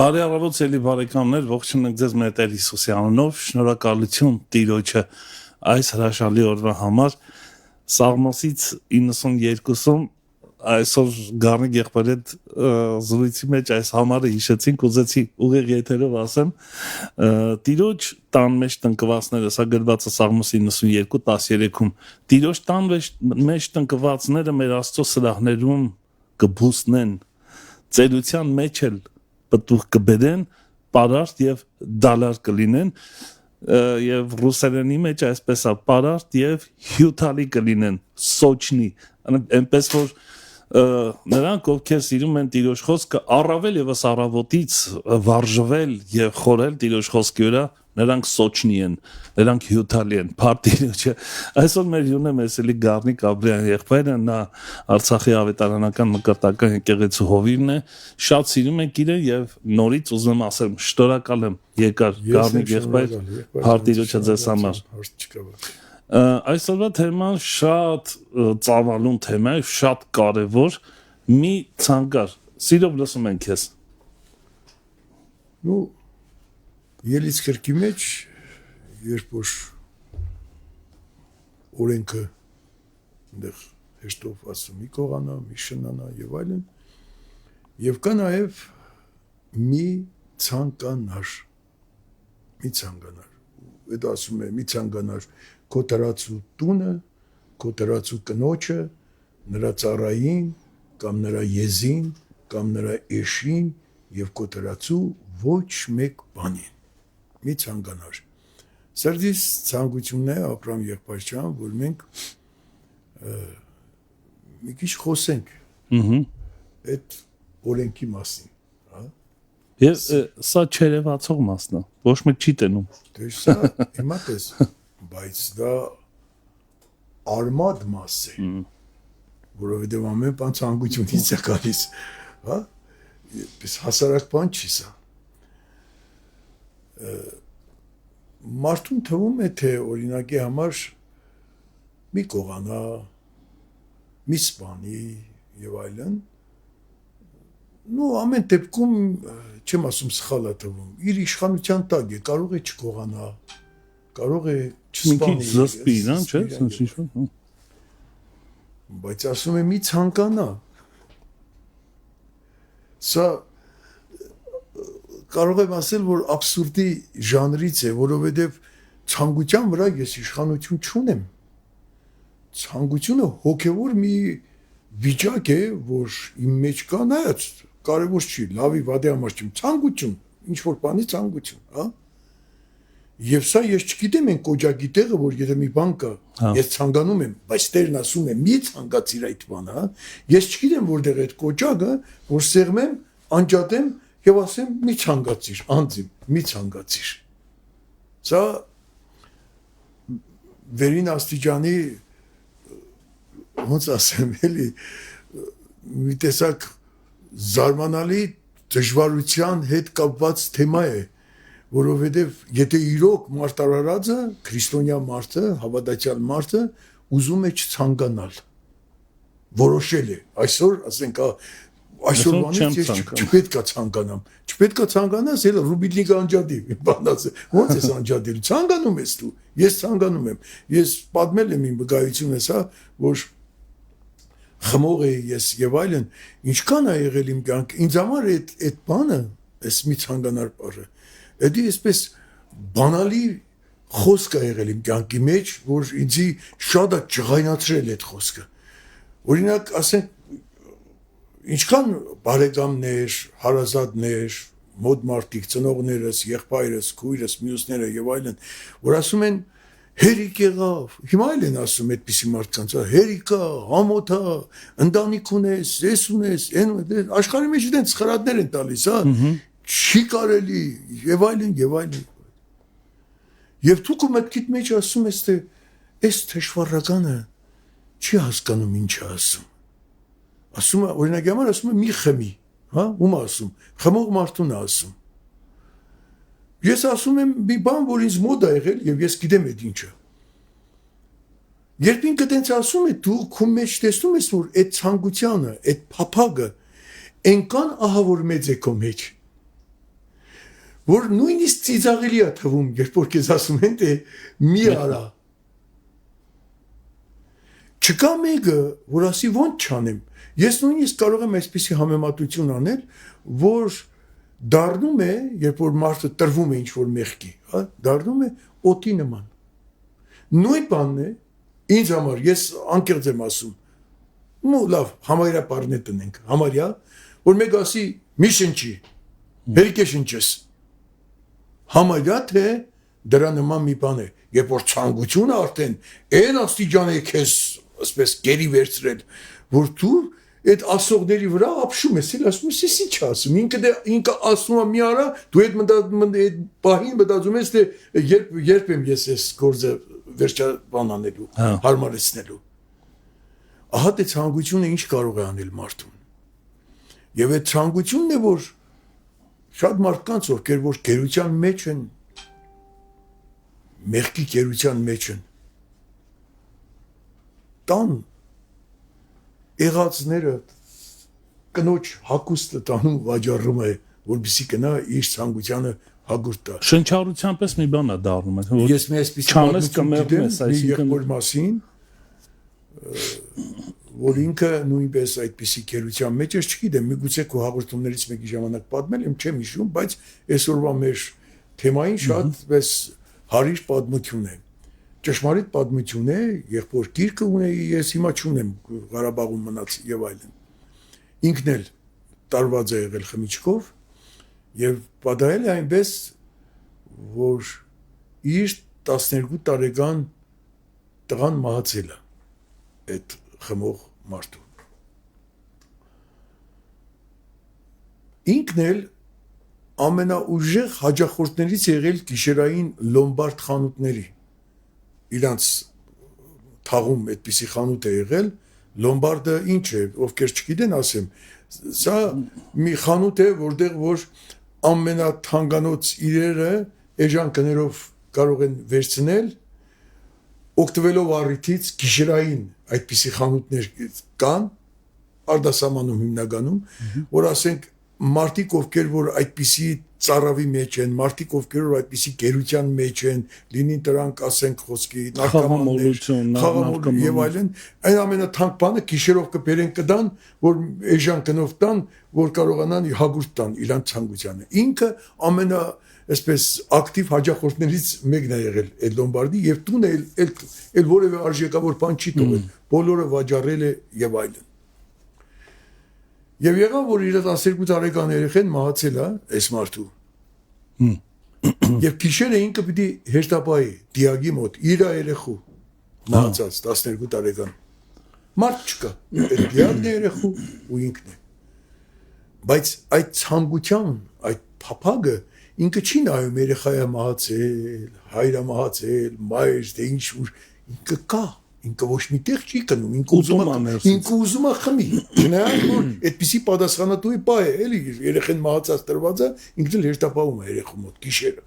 Բարի առավոտ էլի բարեկամներ, ողջունում ենք ձեզ մեր Տեր Հիսուսի անունով, շնորհակալություն Տիրոջը այս հրաշալի օրվա համար։ Սաղմոսից 92-ում այսօր Գառնիկ եղբայրի հետ զրույցի մեջ այս համարը հիշեցինք, ուզեցի ուղիղ եթերով ասեմ, Տիրոջ տան մեջ տնկվածները, սա գրված է Սաղմոս 92:13-ում, Տիրոջ տան մեջ տնկվածները մեր Աստծո սրահներում կբուսնեն, ծերության մեջ էլ պտուղ կբերեն, պարարտ եւ դալար կլինեն եւ ռուսերենի մեջ այսպես է պարարտ եւ հյութալի կլինեն, սոչնի, այնպես որ նրանք ովքեր սիրում են Տիրոջ խոսքը առավել եւս առավոտից վարժվել եւ խորել Տիրոջ խոսքի վրա, նրանք սոչնի են, նրանք հյութալի են, Տիրոջը։ Այսօր մեր հյուրն է Մեսելի Գառնիկ Աբրահյան եղբայրը, նա Արցախի ավետարանական մկրտական եկեղեցու հովիվն է, շատ սիրում ենք իրեն եւ նորից ուզում եմ ասել, շնորհակալ եմ եկար Գառնիկ եղբայր, Տիրոջը ձեզ համար։ Այսօրվա թեման շատ ծավալուն թեմա է, շատ կարևոր, մի ցանկար, սիրով լսում ենք քեզ։ Ну, ելից քրկի մեջ, երբ որ օրենքը այնտեղ հեշտով ասում, մի կողանա, մի շնանա եւ այլն, եւ կա նաեւ մի ցանկանար, այդ ասում է մի ցանկանար քո տրածու տունը, քո տրածու կնոջը, նրա ծառային, կամ նրա եզին, կամ նրա էշին եւ քո տրածու ոչ մեկ բանին։ Մի ցանկանար։ Սրդիս ցանկությունն է Աբրահամ եղբայրյան, որ մենք մի քիչ խոսենք այդ օրենքի մասին, հա։ Ես սա չերևացող մասն է, ոչ մեկ չի տենում։ Դե սա հիմա տես, բայց դա արմատ մաս է, որովհետև ամեն բան ցանկությունից է գալիս, հա, պես հասարակ բան չի սա։ Մարդուն թվում է, թե օրինակի համար մի կողանա, մի սպանի եւ այլն, նո ամեն դեպքում չեմ ասում սխալ է թվում, իր իշխանության տակ է, կարող է չկողանա, կարող է չսպանի, զսպի, չէ՞, բայց ասում է մի ցանկանա։ Սա կարող եմ ասել, որ абսուրդի ժանրից է, որովհետև ցանկության վրա ես իշխանություն չունեմ։ Ցանկությունը հոգևոր մի վիճակ է, որ իմ մեջ կա, նայած կարևոր չի, լավի վատի համար չի, ցանկություն, ինչ որ բանի ցանկություն, հա։ Եվ սա ես չգիտեմ այն կոճակի տեղը, որ եթե մի բան կա, ես ցանկանում եմ, բայց Տերն ասում է՝ մի ցանկացիր այդ բանը, հա։ Ես չգիտեմ որտեղ է այդ կոճակը, որ սեղմեմ, անջատեմ եւ ասեմ՝ մի ցանկացիր, անձիմ, մի ցանկացիր։ Սա վերին աստիճանի ոնց ասեմ, էլի մի տեսակ զարմանալի դժվարության հետ կապված թեմա է, որովհետև եթե իրոք մարտարարածը, քրիստոնյա մարդը, հավատացյալ մարդը ուզում է չցանկանալ, որոշել է, այսօր, ասենք, այսօրվանից ես չպետք է ցանկանամ, չպետք է ցանկանաս, էլ Ռուբիլնիկը անջատի, բան ասել, ո՞նց ես անջատել, ցանկանում ես դու, ես ցանկանում եմ, ես պատմել եմ իմ վկայությունս, հա, որ խմող էի ես եւ այլն, ինչքան է եղել իմ կյանք, ինձ համար այդ բանը, այս մի ցանկանար բառը, դա էսպես բանալի խոսք է եղել իմ կյանքի մեջ, որ ինձի շատ է ջղայնացրել այդ խոսքը։ Օրինակ, ասենք, ինչքան բարեկամներ, հարազատներ, մոտ մարդիկ, ծնողներս, եղբայրս, քույրս, մյուսները եւ այլն, որ ասում են հերիք եղավ, հիմա էլ են ասում այդպիսի մարդկանց, հերիք է, համոթ է, ընտանիք ունես, ես ունես, աշխարհի մեջ դենց խրատներ են տալիս, հա, չի կարելի եւ այլն եւ այլն։ Եվ դու քո մտքիդ մեջ ասում ես, թե այս թշվառականը չի հասկանում ինչ է ասում։ Ասում է, օրինակ համար ասում է մի խմի, հա, ում ասում, խմող մարդուն է ասում։ Ես ասում եմ մի բան, որ ինձ մոտ է եղել եւ ես գիտեմ այդ ինչը։ Երբ ինքը տենց ասում է, դու քո մեջ տեսնում ես, որ այդ ցանկությունը, այդ փափագը այնքան ահավոր մեծ է քո մեջ, որ նույնիսկ ծիծաղելի է թվում, երբ որ քեզ ասում են, թե մի արա։ Չկա մեկը, որ ասի ոնց չանեմ։ Ես նույնիսկ կարող եմ այսպիսի համեմատություն անել, որ դառնում է, երբ որ մարդը տրվում է ինչ-որ մեղքի, հա, դառնում է օդի նման։ Նույն բանն է, ինձ համար, ես անկեղծ եմ ասում, նու լավ, համարյա բառներ տնենք, համարյա, որ մեկ ասի մի շնչի, հերիք է շնչես։ Համարյա թե դրա նման մի բան է, երբ որ ցանկությունը արդեն այն աստիճան է քեզ ասես գերի վերցրել, որ դու այդ ասողների վրա ապշում ես, էլ ասում ես, ինչ ասում, ինքը ասում է մի արա, դու այդ պահին մտածում ես, թե երբ եմ ես այս գործը վերջաբան անելու, հարմարեցնելու։ Ահա դե ցանկությունը ինչ կարող է անել մարդուն։ Եվ այդ ցանկությունն է, որ շատ մարդկանց, ովքեր որ գերության մեջ են, մեղքի գերության մեջ են, տան եղածները կնոջ հագուստը տանում վաճառում է, որպեսզի գնա իր ցանկությանը հագուրտ տա։ Շնչառության պես մի բան է դառնում է, որ ես մի այսպիսի պատմություն գիտեմ, մի եղբոր մասին, որ ինքը նույնպես այդպիսի գերության մեջ է, չգիտեմ, միգուցե քո հաղորդումներից մեկի ժամանակ պատմել եմ, չեմ հիշում, բայց այսօրվա մեր թեմային շատ պես հարիր պատմություն է։ Ճշմարիտ պատմություն է, եղբոր գիրքը ունեի, ես հիմա չունեմ, Ղարաբաղում մնաց եւ այլն։ Ինքն էլ տարված է եղել խմիչքով եւ պատահել է այնպես, որ իր 12 տարեկան տղան մահացել է այդ խմող մարդու։ Ինքն էլ ամենաուժեղ հաճախորդներից եղել գիշերային լոմբարդ խանութների։ Իրանց թաղում այդպիսի խանութ է եղել, լոմբարդը ինչ է, ովքեր չգիտեն ասեմ, սա մի խանութ է, որտեղ որ ամենաթանկանոց իրերը էժան գներով կարող են վերցնել, օգտվելով առիթից գիշերային այդպիսի խանութներ կան, արտասահմանում հիմնականում, որ ասենք մարդիկ ովքեր որ այդպիսի ծառավի մեջ են, մարդիկ ովքեր որ այդպիսի գերության մեջ են, լինի դրանք ասենք խոսքի խաղամոլություն, եւ այլն, այն ամենաթանկ բանը գիշերով կբերեն կդան, որ էժան կնով տան, որ կարողանան հագուրտ տան իրանց ցանկությանը։ Ինքը ամենա այսպես ակտիվ հաջախորդներից մեկն է եղել այդ Լոմբարդի եւ տունը էլ որևէ արժեքավոր բան չի տվել, բոլորը վաճառել է եւ այլն։ Եվ եղավ որ իր 12 տարեկան երեխեն մահացել է այս մարդու։ Եվ գիշերը ինքը պիտի հերթապահի դիագի մոտ իր երեխու մահացած 12 տարեկան։ Մարդ չկա, այդ դիագն է երեխու ու ինքն է։ Բայց այդ ցանկության, այդ փափագը ինքը չի նայում երեխայը մահացել, հայրը մահացել, մայր, թե ինչ որ ինքը կա, ինքը ոչ մի տեղ չի կնում, ինքը ուզում է խմի։ Չնայած որ այդպիսի պատասխանատուի պա է, էլի երեխեն մահացած տրվածը, ինքն էլ հերթապահում է երեխու մոտ գիշերը։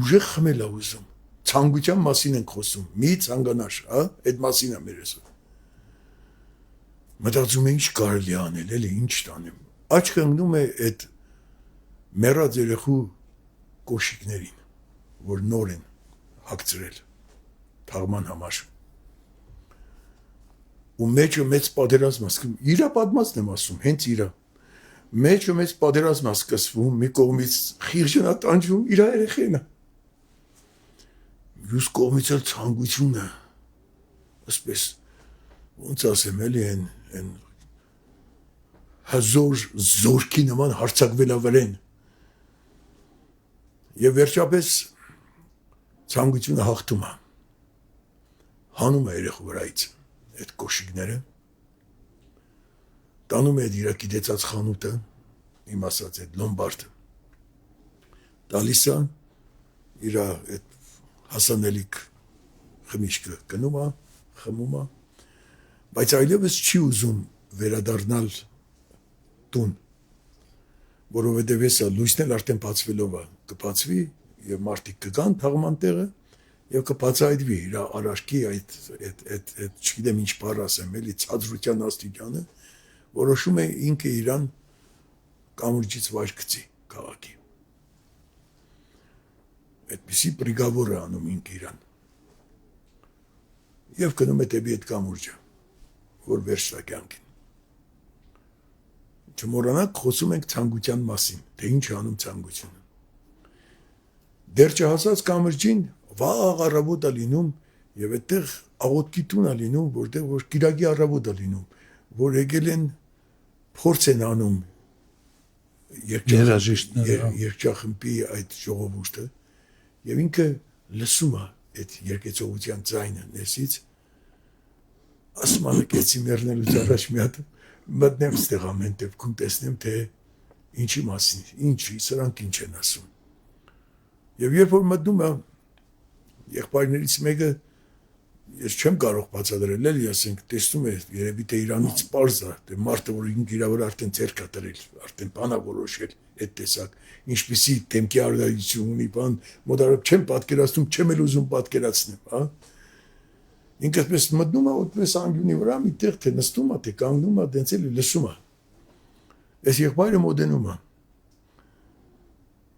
Ուժեղ խմել է ուզում։ Ցանկության մասին ենք խոսում, մի ցանկանար, հա, այդ մասին է մեր ասում։ Մտածում է ինչ կարելի անել, էլի ինչ տանեմ։ Աչքը ընկնում է այդ մեռած երեխու կոշիկներին, որ նոր են հագցրել թաղման համար։ Ու մեջը մեծ պատերազմ ասում, իրա պատմածն եմ ասում, հենց իրա։ Մեջը մեծ պատերազմ ասկսվում, մի կողմից խիղճն է տանջվում իր երեխենը։ Մյուս կողմից էլ ցանկությունը, ասպես ոնց ասեմ, էլի են հազոր զորքի նման հարցակվել ավերեն։ Եվ վերջապես ցանկությունը հաղթում է։ Հանում է երեխու վրայից այդ կոշիկները, տանում է իր գիտեցած խանութը, իմ ասած այդ Լոմբարդը, տալիս է իր այդ հասանելիք խմիչքը գնում է, խմում է, բայց այլևս չի ուզում վերադառնալ տուն, որովհետև հեսա լույսն էլ արդեն բացվելով է, կբացվի եւ մարդիկ կգան թաղման տեղը եւ կբացահայտվի իր արարքի այդ չգիտեմ ինչ բառ ասեմ, էլի ցածրության աստիճանը, որոշում է ինքը իրան կամուրջից վայր գցի քաղաքի։ Այդպիսի բրիգավոր է անում ինքը իրան։ Եվ գնում է դեպի այդ կամուրջը, որ վերջնա կյանքին։ Չմոռանաք, խոսում ենք ցանկության մասին, թե ինչ անում ցանկությունը։ Դեռ չհասած կամրջին վաղ առավոտ է լինում եւ այդտեղ աղոթքի տուն է լինում, որտեղ որ կիրակի առավոտ է լինում, որ եկել են փորձ են անում երգչախմբի այդ ժողովուրդը եւ ինքը լսում է այդ երգեցողության ձայնը ներսից, ասում է կեցի մեռնելուց առաջ մի հատ մտնեմ ստեղ ամեն դեպքում տեսնեմ թե ինչի մասին, ինչի, սրանք ինչ են ասում։ Եվ երբ որ մտնում է եղբայրներից մեկը, ես չեմ կարող բացատրել, էլի ասենք, տեսնում է, երևի թե իրանից պարզ է, թե մարդը որ ինքը իր վրա արդեն ձեռք է դրել, արդեն բան է որոշել այդ տեսակ, ինչպիսի դեմքի արգայություն ունի, բան, մոտարով չեմ պատկերացնում, չեմ էլ ուզում պատկերացնեմ, հա։ Ինքը պես մտնում է այդպես անկյունի վրա մի տեղ թե նստում է, թե կանգնում է, դենց էլի լսում է։ Այս եղբայրը մոտենում է։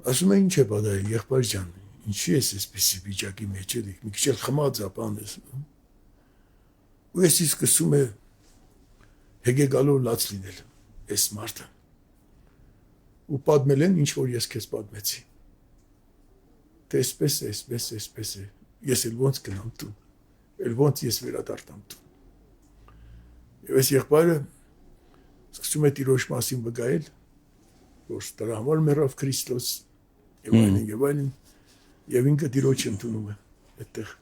Ասում է ինչ է բադայ, եղբայր ջան, ինչի ես այսպեսի վիճակի մեջ էլի, մի քիչ էլ խմած է բան ես։ Ու ես սկսում է հեգեգալով լաց լինել այս մարդը։ Ու պատմել են ինչ որ ես քեզ պատմեցի։ Թե այսպես է։ Ես էլ ոնց գնամ տուն։ Էլ ոնց ես վերադարձամ տուն։ Եվ այս եղբայրը սկսում է Տիրոջ մասին վկայել, որ դրա համար մեռավ Քրիստոս եւ այլն, եւ ինքը Տիրոջ ընդունում է այդտեղ։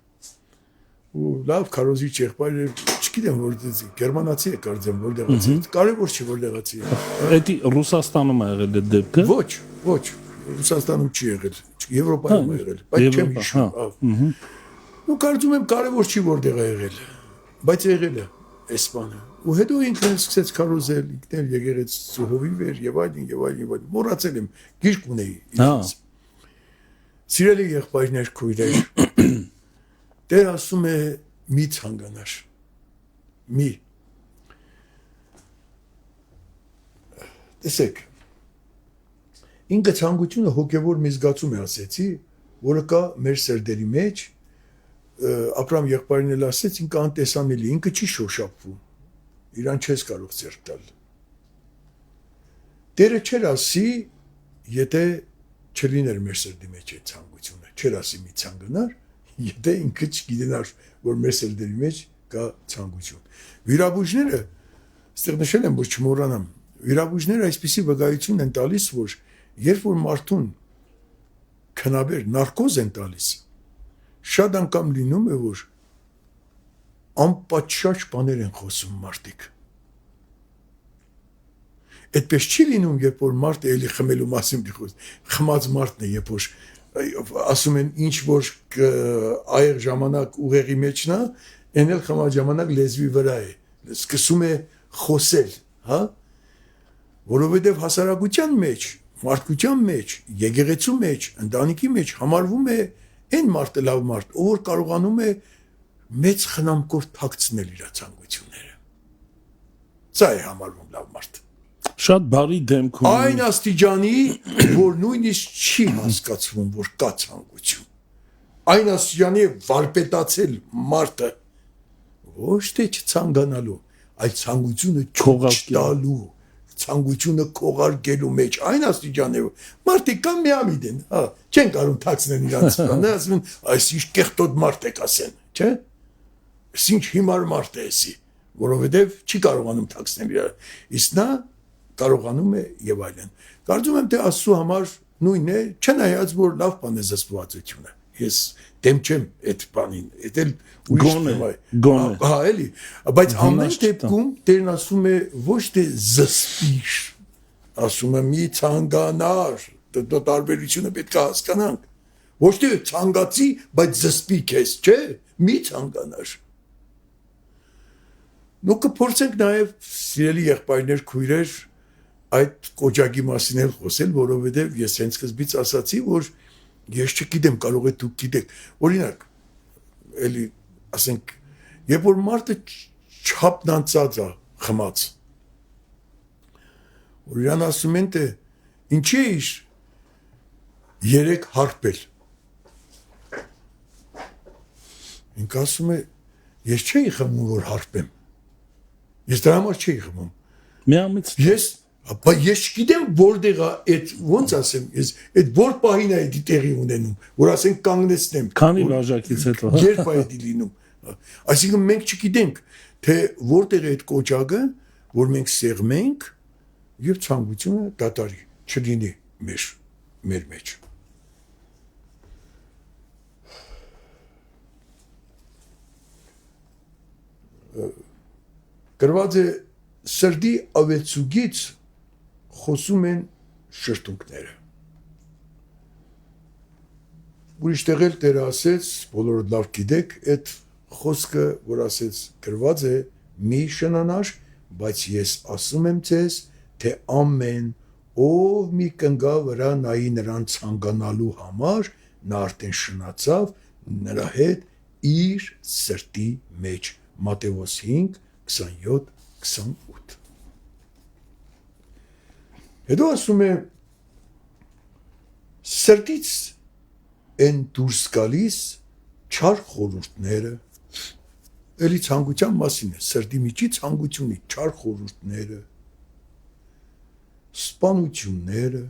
Ու լավ քարոզիչ եղբայրը, չգիտեմ որտեղից, գերմանացի է կարծեմ, որտեղից է, կարևոր չի որտեղացի է։ Էդի Ռուսաստանում է եղել այդ դեպքը։ Ոչ, Ռուսաստանում չի եղել, Եվրոպայում է եղել, բայց չեմ հիշում։ Ու կարծում եմ կարևոր չի որտեղ է եղել, բայց եղել է այս բանը։ Ու հետո ինքն էլ սկսեց քարոզել, ինքն էլ եկեղեցու հովիվ էր եւ այլն, մոռացել եմ, գիրք ունեի ինքս։ Սիրելի եղբայրներ, քույրեր, Տեր ասում է մի ցանկանար։ Մի տեսեք, ինքը ցանկությունը հոգևոր մի զգացում է ասեցի, որը կա մեր սրտերի մեջ, Աբրահամ եղբայրն էլ ասեց, ինքը անտեսանելի, ինքը չի շոշափվում, իրան չես կարող ձեռք տալ։ Տերը չեր ասի, եթե չլիներ մեր սրտի մեջ այդ ցանկությունը, չեր ասի մի ցանկանար, եթե ինքը չգիտենար, որ մեր սրտերի մեջ կա ցանկություն։ Վիրաբույժները, այստեղ նշել եմ, որ չմոռանամ, վիրաբույժները այսպիսի վկայություն են տալիս, որ երբ որ մարդուն քնաբեր նարկոզ են տալիս, շատ անգամ լինում է, որ անպատշաճ բաներ են խոսում մարդիկ։ Այդպես չի լինում, երբ որ մարդը էլի խմելու մասին դիխոս, խմած մարդն է, երբ որ ասում են ինչ որ այր ժամանակ ուղեղի մեջն է, այն էլ խմած ժամանակ լեզվի վրա է, սկսում է խոսել, հա? Որովհետև հասարակության մեջ, մարդկության մեջ, եկեղեցու մեջ, ընտանիքի մեջ համարվում է այն մարդը լավ մարդ, ով որ կարողանում է մեծ խնամքով թաքցնել իր ցանկությունները։ Սա է համարվում լավ մարդ։ Շատ բարի դեմք ունի։ Այն աստիճանի, որ նույնիսկ չի հասկացվում, որ կա ցանկություն։ Այն աստիճանի է վարպետացել մարդը, ոչ թե չցանկանալու, այլ ցանկությունը չտալու, ցանկությունը քողարկելու մեջ, այն աստիճանի է, մարդիկ կան միամիտ են, հա, չեն կարող թաքցնել իրաց բանը, ասում են, այս ինչ կեղտոտ մարդ եք ասեն, չէ՞։ Այս ինչ հիմար մարդ է էսի, որովհետև չի կարողանում թաքցնել իրար։ Իսկ նա կարողանում է եւ այլն։ Կարծում եմ թե Աստծո համար նույնն է, չնայած որ լավ բան է զսպվածությունը։ Ես դեմ չեմ այդ բանին, դա էլ ուրիշ թեմա է։ Հա, էլի, բայց ամեն դեպքում Տերն ասում է ոչ թե զսպիր, ասում է մի ցանկանար, դա տարբերությունը պետք է հասկանանք։ Ոչ թե ցանկացի, բայց զսպի քեզ, չէ՞, մի ցանկանար։ Նու կփորձենք նաև սիրելի եղբայրներ, քույրեր, այդ կոճակի մասին էլ խոսել, որովհետև ես հենց սկզբից ասացի, որ ես չգիտեմ, կարող է դուք գիտեք։ Օրինակ, էլի ասենք, երբ որ մարդը չափն անցած է խմած, որ իրան ասում են, թե ինչի է իշ 3 հարբել։ Ինքը ասում է, ես չէի խմում, որ հարբեմ։ Ես դրա համար չէի խմում։ Միամիտ Բայց ես չգիտեմ որտեղ է այդ ոնց ասեմ, ես այդ որ պահին է դա տեղի ունենում, որ ասենք կանգնեցնեմ։ Քանի վարժակից հետո, հա։ Երբ է դա լինում։ Այսինքն մենք չգիտենք, թե որտեղ է այդ կոճակը, որ մենք սեղմենք եւ ցանկությունը դատարի չլինի մեր մեջ։ Գրված է սրդի ավելցուգից խոսում են շրթունքները։ Ուրիշ տեղ էլ Տերը ասեց, բոլորդ լավ գիտեք, այդ խոսքը, որ ասեց, գրված է մի շնանար, բայց ես ասում եմ ձեզ, թե ամեն ով մի կնգա վրա նայի նրան ցանկանալու համար, նա արդեն շնացավ նրա հետ իր սրտի մեջ։ Մատթեոս 5 27-28 Հետո ասում է սրտից են դուրս գալիս չար խորհուրդները, էլի ցանկության մասին է, սրտի միջից ցանկությունի չար խորհուրդները, սպանությունները,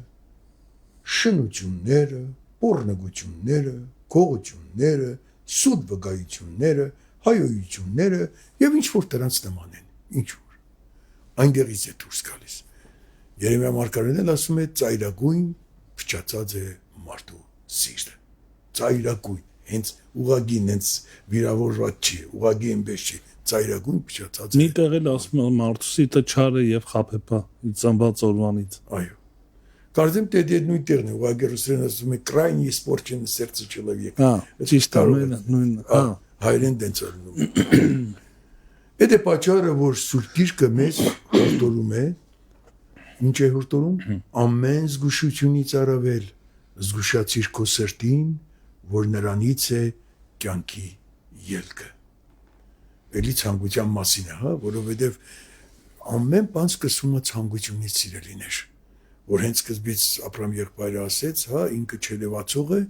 շնությունները, պոռնոգությունները, գողությունները, սուտ վկայությունները, հայոյությունները եւ ինչ որ դրանց նման են, ինչ որ այնտեղից է դուրս գալիս։ Երեմիա մարգարեն էլ ասում է ծայրագույն փչացած է մարդու սիրտը։ Ծայրագույն, հենց ուղագին, հենց վիրավորված չի, ուղագի այնպես չի, ծայրագույն փչացած է։ Մի տեղ էլ ասում է մարդու սիրտը չար է եւ խաբեբա, ծնված օրվանից։ Այո։ Կարծեմ թե դա նույն տեղն է, ուղագի ռուսերեն ասում է крайне испорченное сердце человека։ Հա, ճիշտ է, նույնն, հա։ Հայերեն դենց ալնում։ Դա պատճառը, որ Սուրբ Գիրքը մեզ հորդորում է, ինչ է հորդորում, ամեն զգուշությունից առավել զգուշացիր քո սրտին, որ նրանից է կյանքի ելքը։ Էլի ցանկության մասին է, հա, որովհետև ամեն բան սկսում է ցանկությունից սիրելիներ, որ հենց սկզբից Աբրահամ եղբայրը ասեց, հա, ինքը չելևացող է,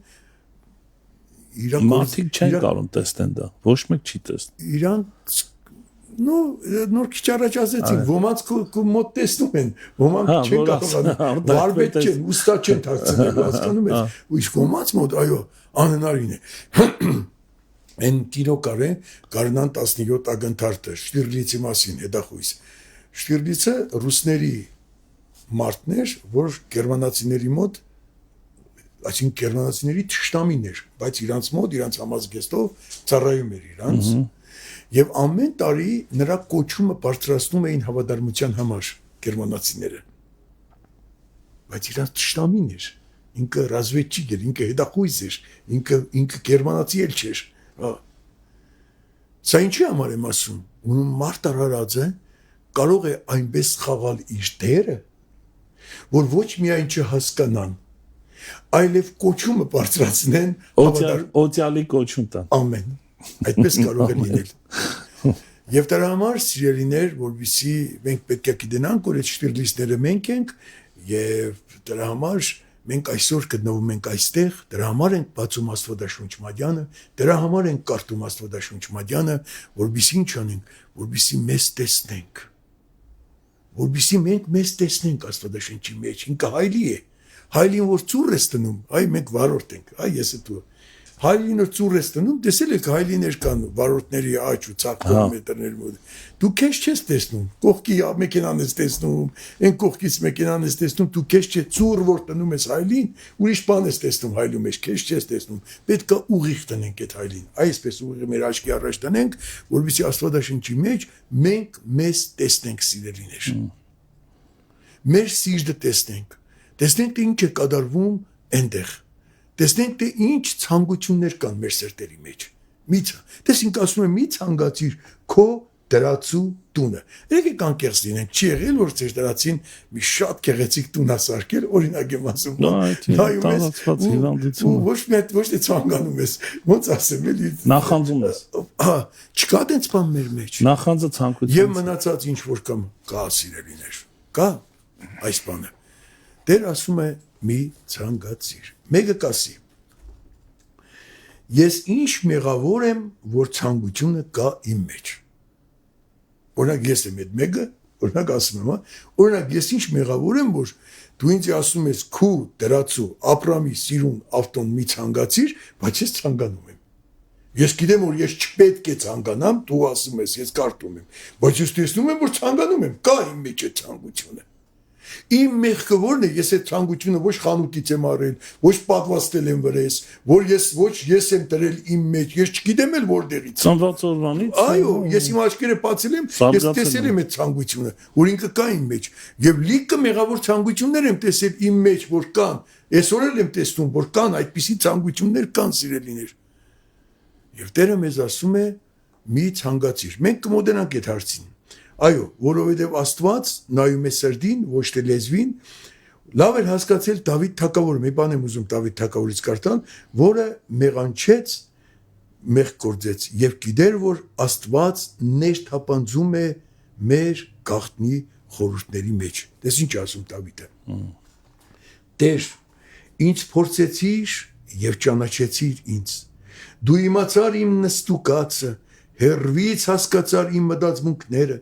Մարդիկ չեն կարող տեսնեն դա, ոչ մեկ չի տեսնում։ Իրանք նոր քիչ առաջ ասեցին, ոմանց քո մոտ տեսնում են, ոմանք չեն կարողանում, վարպետ չեն, ուստա չեն դարձնել, հասկանում ես, ու իսկ ոմանց մոտ, այո, անհնարին է։ Այն կինոկարը Գարնան 17 ակնթարթը Շտիրլիցի մասին հետախույս։ Շտիրլիցը ռուսների մարդներ, որ գերմանացիների մոտ, այսինքն գերմանացիների թշնամին էր, բայց իրանց մոտ, իրանց համազգեստով ծառայում էր իրանց։ Եվ ամեն տարի նրա կոչումը բարձրացնում էին հավատարմության համար գերմանացիները։ Բայց իրանց թշնամին էր, ինքը ռազմետչիկ էր, ինքը հետախույս էր, ինքը գերմանացի էլ չէր։ Սա ինչի համար եմ ասում, ում մարդ արարածը կարող է այնպես խաղալ իր դերը, որ ոչ միայն չհասկանան, այլև կոչումը բարձրացնեն օտյալի կոչում տան։ Ամեն, այդպես կարող է լինել։ Եվ դրա համար սիրելիներ, որովհետեւ մենք պետք է գիտենանք, որ այդ շտիրլիցները մենք ենք, եւ դրա համար մենք այսօր գտնվում ենք այստեղ, դրա համար ենք բացում Աստվածաշունչ մատյանը, դրա համար ենք կարդում Աստվածաշունչ մատյանը, որովհետեւ ինչ անենք, որովհետեւ մեզ տեսնենք։ Որովհետեւ մենք մեզ տեսնենք Աստվածաշունչի մեջ, ինքը հայլի է։ Հայլին որ ծուռ ես տնում, այ մենք վարորդ ենք, այ ես դու։ Հայլին որ ծուռ ես տնում, տեսել եք հայլիներ կան վարորդների աճ ու ցակ կիլոմետրներ մոտ։ Դու քեզ չես տեսնում, կողքի մեքենան ես տեսնում, այն կողքից մեքենան ես տեսնում, դու քեզ չէ ծուռ որ տնում ես հայլին, ուրիշ բան ես տեսնում հայլու մեջ, քեզ չես տեսնում։ Պետք է ուղիղ տնենք այդ հայլին։ Այսպես ուղիղ մեր աչքի առաջ տնենք, որովհետեւ Աստվածաշնչի մեջ մենք մեզ տեսնենք սիրելիներ։ Մեր սիրտը տեսնենք։ Տեսնենք թե ինչ է կատարվում այնտեղ։ Տեսնենք թե ինչ ցանկություններ կան մեր սրտերի մեջ։ Տեսինք ասում եմ մի ցանկացիր քո դրացու տունը։ Եկեք անկեղծ լինենք, չի եղել որ ձեր դրացին մի շատ գեղեցիկ տուն ասարկել, օրինակ եմ ասում։ Ոչ թե ցանկանում ես, ոնց ասեմ, էլի նախանձում ես։ Հա, չկա դենց բան մեր մեջ։ Նախանձը ցանկություն։ Եվ մնացած ինչ որ կա սիրելիներ։ Կա այս բանը։ Դեր ասում է մի ցանկացիր։ Մեկը կասի. Ես ինչ մեղավոր եմ, որ ցանկությունը կա իմ մեջ։ Օրինակ ես եմ այդ մեկը, օրինակ ասում եմ, օրինակ ես ինչ մեղավոր եմ, որ դու ինձ ասում ես քու դրացու Աբրամի սիրուն ավտոն մի ցանկացիր, բայց ես ցանկանում եմ։ Ես գիտեմ որ ես չպետք է ցանկանամ, դու ասում ես ես կարդում եմ, բայց ես տեսնում եմ որ ցանկանում եմ, կա իմ մեջ այդ ցանկությունը։ Իմ մեղքը որն է, ես այդ ցանկությունը ոչ խանութից եմ արել, ոչ պատվաստել եմ վրես, որ ես ոչ ես եմ դրել իմ մեջ, ես չգիտեմ էլ որտեղից։ Ծնված օրվանից։ Այո, ես իմ աչքերը բացել եմ, ես տեսել եմ այդ ցանկությունը, որ ինքը կա իմ մեջ, եւ լիքը մեղավոր ցանկություններ եմ տեսել իմ մեջ, որ կան, այսօր էլ եմ տեսնում, որ կան այդպիսի ցանկություններ կան սիրելիներ։ Եվ Տերը մեզ ասում է՝ մի ցանկացիր։ Մենք կմոտենանք այդ հարցին։ Այո, որովհետև Աստված նայում է սրտին, ոչ թե լեզվին, լավ էր հասկացել Դավիթ թագավորը, մի բան եմ ուզում Դավիթ թագավորից կարդալ, որը մեղանչեց, մեղք գործեց եւ գիտեր, որ Աստված ներթափանցում է մեր գաղտնի խորհուրդների մեջ։ Դες ինչ ասում Դավիթը։ Տեր, ինձ փորձեցիր եւ ճանաչեցիր ինձ։ Դու իմացար իմ նստուկացը, հերվից հասկացար իմ մտածմունքները,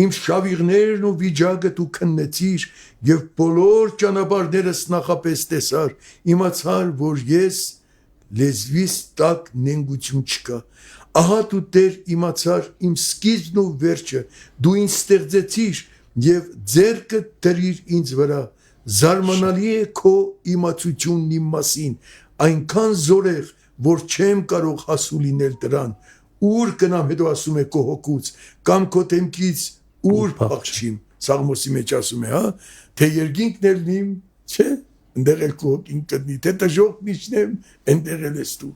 իմ շավիղներն ու վիճակը դու քննեցիր եւ բոլոր ճանապարհներս նախապես տեսար, իմացար, որ ես լեզվիս տակ նենգություն չկա։ Ահա դու Տեր իմացար իմ սկիզբն ու վերջը, դու ինձ ստեղծեցիր եւ ձեռքը դրիր ինձ վրա։ Զարմանալի է քո իմացությունն իմ մասին, այնքան զորեղ, որ չեմ կարող հասու լինել դրան։ Ուր կնամ հետո ասում է քո հոգուց, կամ քո թեմքից ուր փախչիմ, Սաղմոսի մեջ ասում է, հա, թե երկինքն էլ նիմ, չէ, ընդեղ էլ քո հոգին կդնի, թե դժոխքն իջնեմ, ընդեղ էլ ես դու։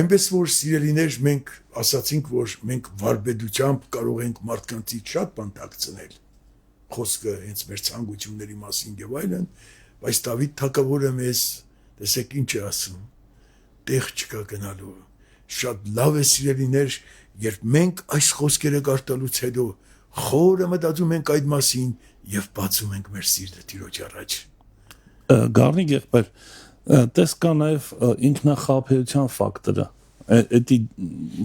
Այնպես որ սիրելիներ մենք ասացինք, որ մենք վարպետությամբ կարող ենք մարդկանցից շատ բան դակցնել, խոսքը հենց մեր ցանկությունների մասին եւ այլն, բայց Դավիթ թագավորը մեզ տեսեք ինչ է ասում, տեղ չկա գնալու։ Շատ լավ է սիրելիներ, երբ մենք այս խոսքերը կարդալուց հետո խորը մտածում ենք այդ մասին եւ բացում ենք մեր սիրտը Տիրոջ առաջ։ Գառնիկ եղբայր, տես կա նաև ինքնախաբեության ֆակտորը։ Էդի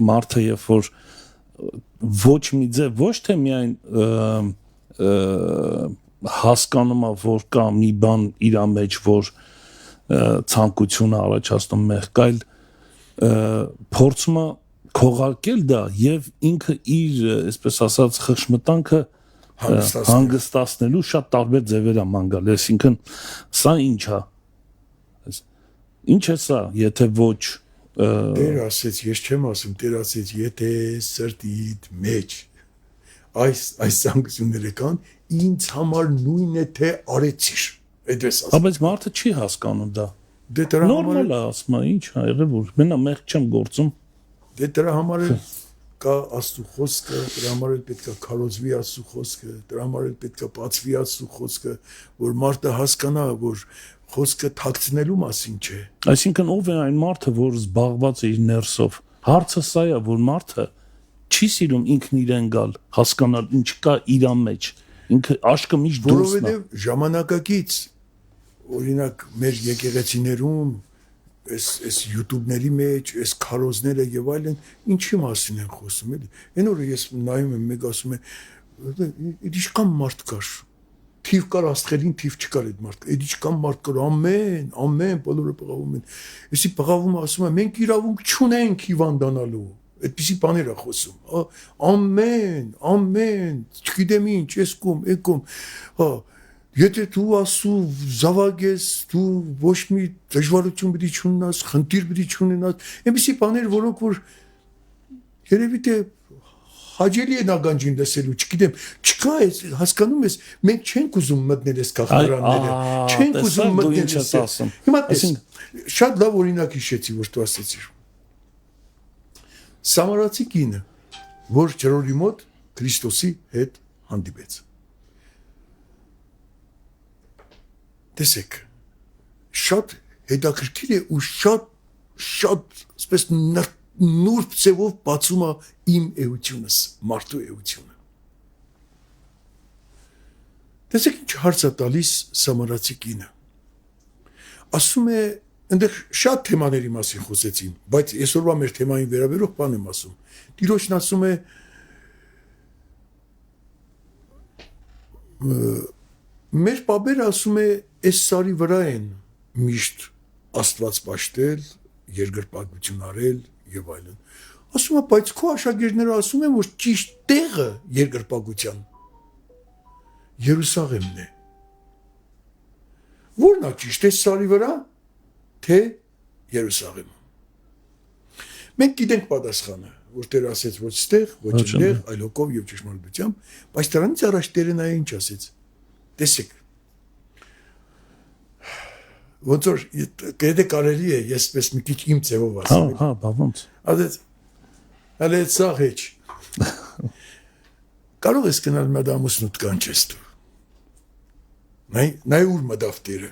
մարդը երբ որ ոչ մի ձև ոչ թե միայն հասկանում է որ կա մի բան իր մեջ որ ցանկությունը առաջացնում մեղք, այլ փորձում է քողարկել դա եւ ինքը իր, այսպես ասած, խշմտանքը հանգստացնելու շատ տարբեր ձևեր է ման գալ, այսինքն սա ինչ է։ Ինչ է սա, եթե ոչ Տեր ասեց, ես չեմ ասում, Տեր ասեց, եթե սրտիդ մեջ այս ցանկությունները կան, ինձ համար նույնն է թե արեցիր։ Այդպես ասում։ Բայց մարդը չի հասկանում դա։ Դե դրա համար Նորմալ է, ասում է, ինչ է, եղել որ մենա մեղք չեմ գործում։ Դե դրա համար էլ կա Աստծո խոսքը, դրա համար էլ պետք է քարոզվի Աստծո խոսքը, դրա համար էլ պետք է բացվի Աստծո խոսքը, որ մարդը հասկանա, որ խոսքը թաքցնելու մասին չէ։ Այսինքն ով է այն մարդը, որ զբաղված է իր ներսով։ Հարցը սա է, որ մարդը չի սիրում ինքն իրեն գալ, հասկանալ ինչ կա իր մեջ։ Ինքը աշկը միշտ դուրսն է։ Որովհետև ժամանակակից օրինակ մեր եկեղեցիներում այս YouTube-ների մեջ, այս քարոզները եւ այլն, ինչի մասին են խոսում, էլի։ Այն օրը ես նայում եմ, մեկ ասում է, ինչքան մարդ կար։ Թիվ կար աստղերին, թիվ չկար այդ մարդ։ Այդ ինչքան մարդ կար, ամեն, բոլորը բղավում են։ Էսի բղավումը ասում է, մենք իրավունք չունենք հիվանդանալու։ Այդպիսի բաներ է խոսում։ Ամեն, չգիտեմ ինչ, եսկում, եկում։ Հա, եթե դու ասու զավագես, դու ոչ մի դժվարություն պիտի չունենաս, խնդիր պիտի չունենաս, այնպիսի բաներ, որոնք որ երևի թե հաջելի են ագանջին լսելու, չգիտեմ, չկա այս, հասկանում ես, մենք չենք ուզում մտնել այս գաղթարանները, չենք ուզում մտնել այս։ Հիմա տես, շատ լավ օրինակ հիշեցի, որ դու ասեցիր։ Սամարացի կինը, որ ջրորի մոտ Քրիստոսի հետ հանդիպեց։ Տեսեք, շատ հետաքրքիր է ու շատ, ասես նուրբ ձևով բացում է իմ էությունս, մարդու էությունը։ Տեսեք ինչ հարց է տալիս սամարացի կինը։ Ասում է, այնտեղ շատ թեմաների մասին խոսեցին, բայց այսօրվա մեր թեմային վերաբերող բան եմ ասում։ Տիրոջն ասում է մեր պապերը ասում է այս սարի վրա են միշտ Աստված պաշտել, երկրպագություն արել եւ այլն։ Ասում է, բայց քո աշակերտները ասում են, որ ճիշտ տեղը երկրպագության Երուսաղեմն է։ Որն է ճիշտ, այս սարի վրա, թե Երուսաղեմը։ Մենք գիտենք պատասխանը, որ Տեր ասեց ոչ ստեղ, ոչ այնտեղ, այլ հոգով եւ ճշմարտությամբ, բայց դրանից առաջ Տերը նա ինչ ասեց։ Տեսեք։ Ոնց որ եթե կարելի է, ես պես մի քիչ իմ ձևով ասեմ։ Հա, բավոնց։ Ասեց, հələ սա հեչ։ Կարող ես գնալ մադամուսնուտ կանչես դու։ Նայ ուր մտավ Տերը։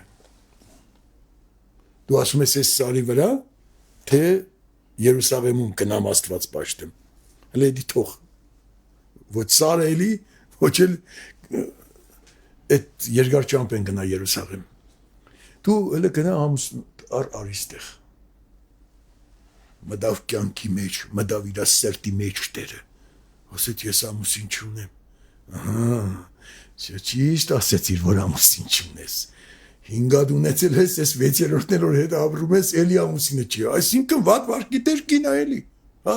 Դու ասում ես այս սարի վրա, թե Երուսաղեմում գնամ Աստված պաշտեմ։ Հələ դի թող։ Ոչ սարը էլի, ոչ էլ այդ երկար ճամփ են գնա Երուսաղեմ։ Դու հələ գնա ամուսնուտ արիստեղ։ Մտավ կյանքի մեջ, մտավ իր սերտի մեջ Տերը։ Ասեց ես ամուսին չունեմ։ Ահա, ճիշտ ասեցիր, որ ամուսին չունես։ 5 հատ ունեցել ես, ես 6-րդն որ հետ ապրում ես, էլի ամուսինը չի։ Այսինքն վատ վարկի տեր կին է էլի, հա։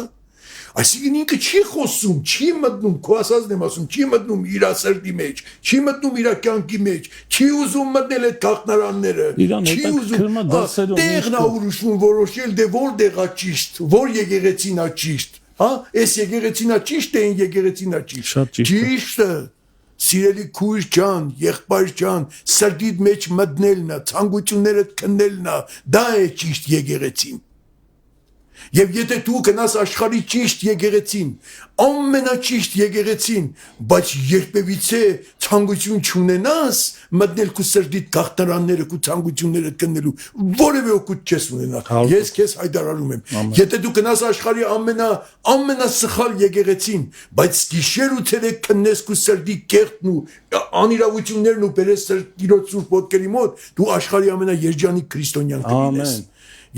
Այսինքն ինքը չի խոսում, չի մտնում, քո ասածն եմ ասում, չի մտնում իր սերտի մեջ, չի մտնում իր կյանքի մեջ, չի ուզում մտնել այդ գաղտնարանները, չի ուզում տեղն ուրիշուն որոշել, դե որտեղ է ճիշտ, որ եկեղեցին է ճիշտ, հա, այս եկեղեցին է ճիշտ, թե այն եկեղեցին է ճիշտ։ Ճիշտը Սիրելի քույր ջան, եղբայր ջան, սրտիդ մեջ մտնելն է, ցանկություններդ քննելն է, դա է ճիշտ եկեղեցին։ Եվ եթե դու գնաս աշխարհի ճիշտ եկեղեցին, ամենաճիշտ եկեղեցին, բայց երբևիցե ցանկություն չունենաս մտնել քո սրտիդ գաղտնարանները, քո ցանկությունները կնելու, որևէ օգուտ չես ունենա։ Ես քեզ հայտարարում եմ, եթե դու գնաս աշխարհի ամենասխալ եկեղեցին, բայց գիշեր ու ցերեկ քննես քո սրտի կեղտն ու անիրավություններն ու բերես Տիրոջ սուրբ ոտքերի մոտ, դու աշխարհի ամենաերջանիկ քրիստոնյան կլինես։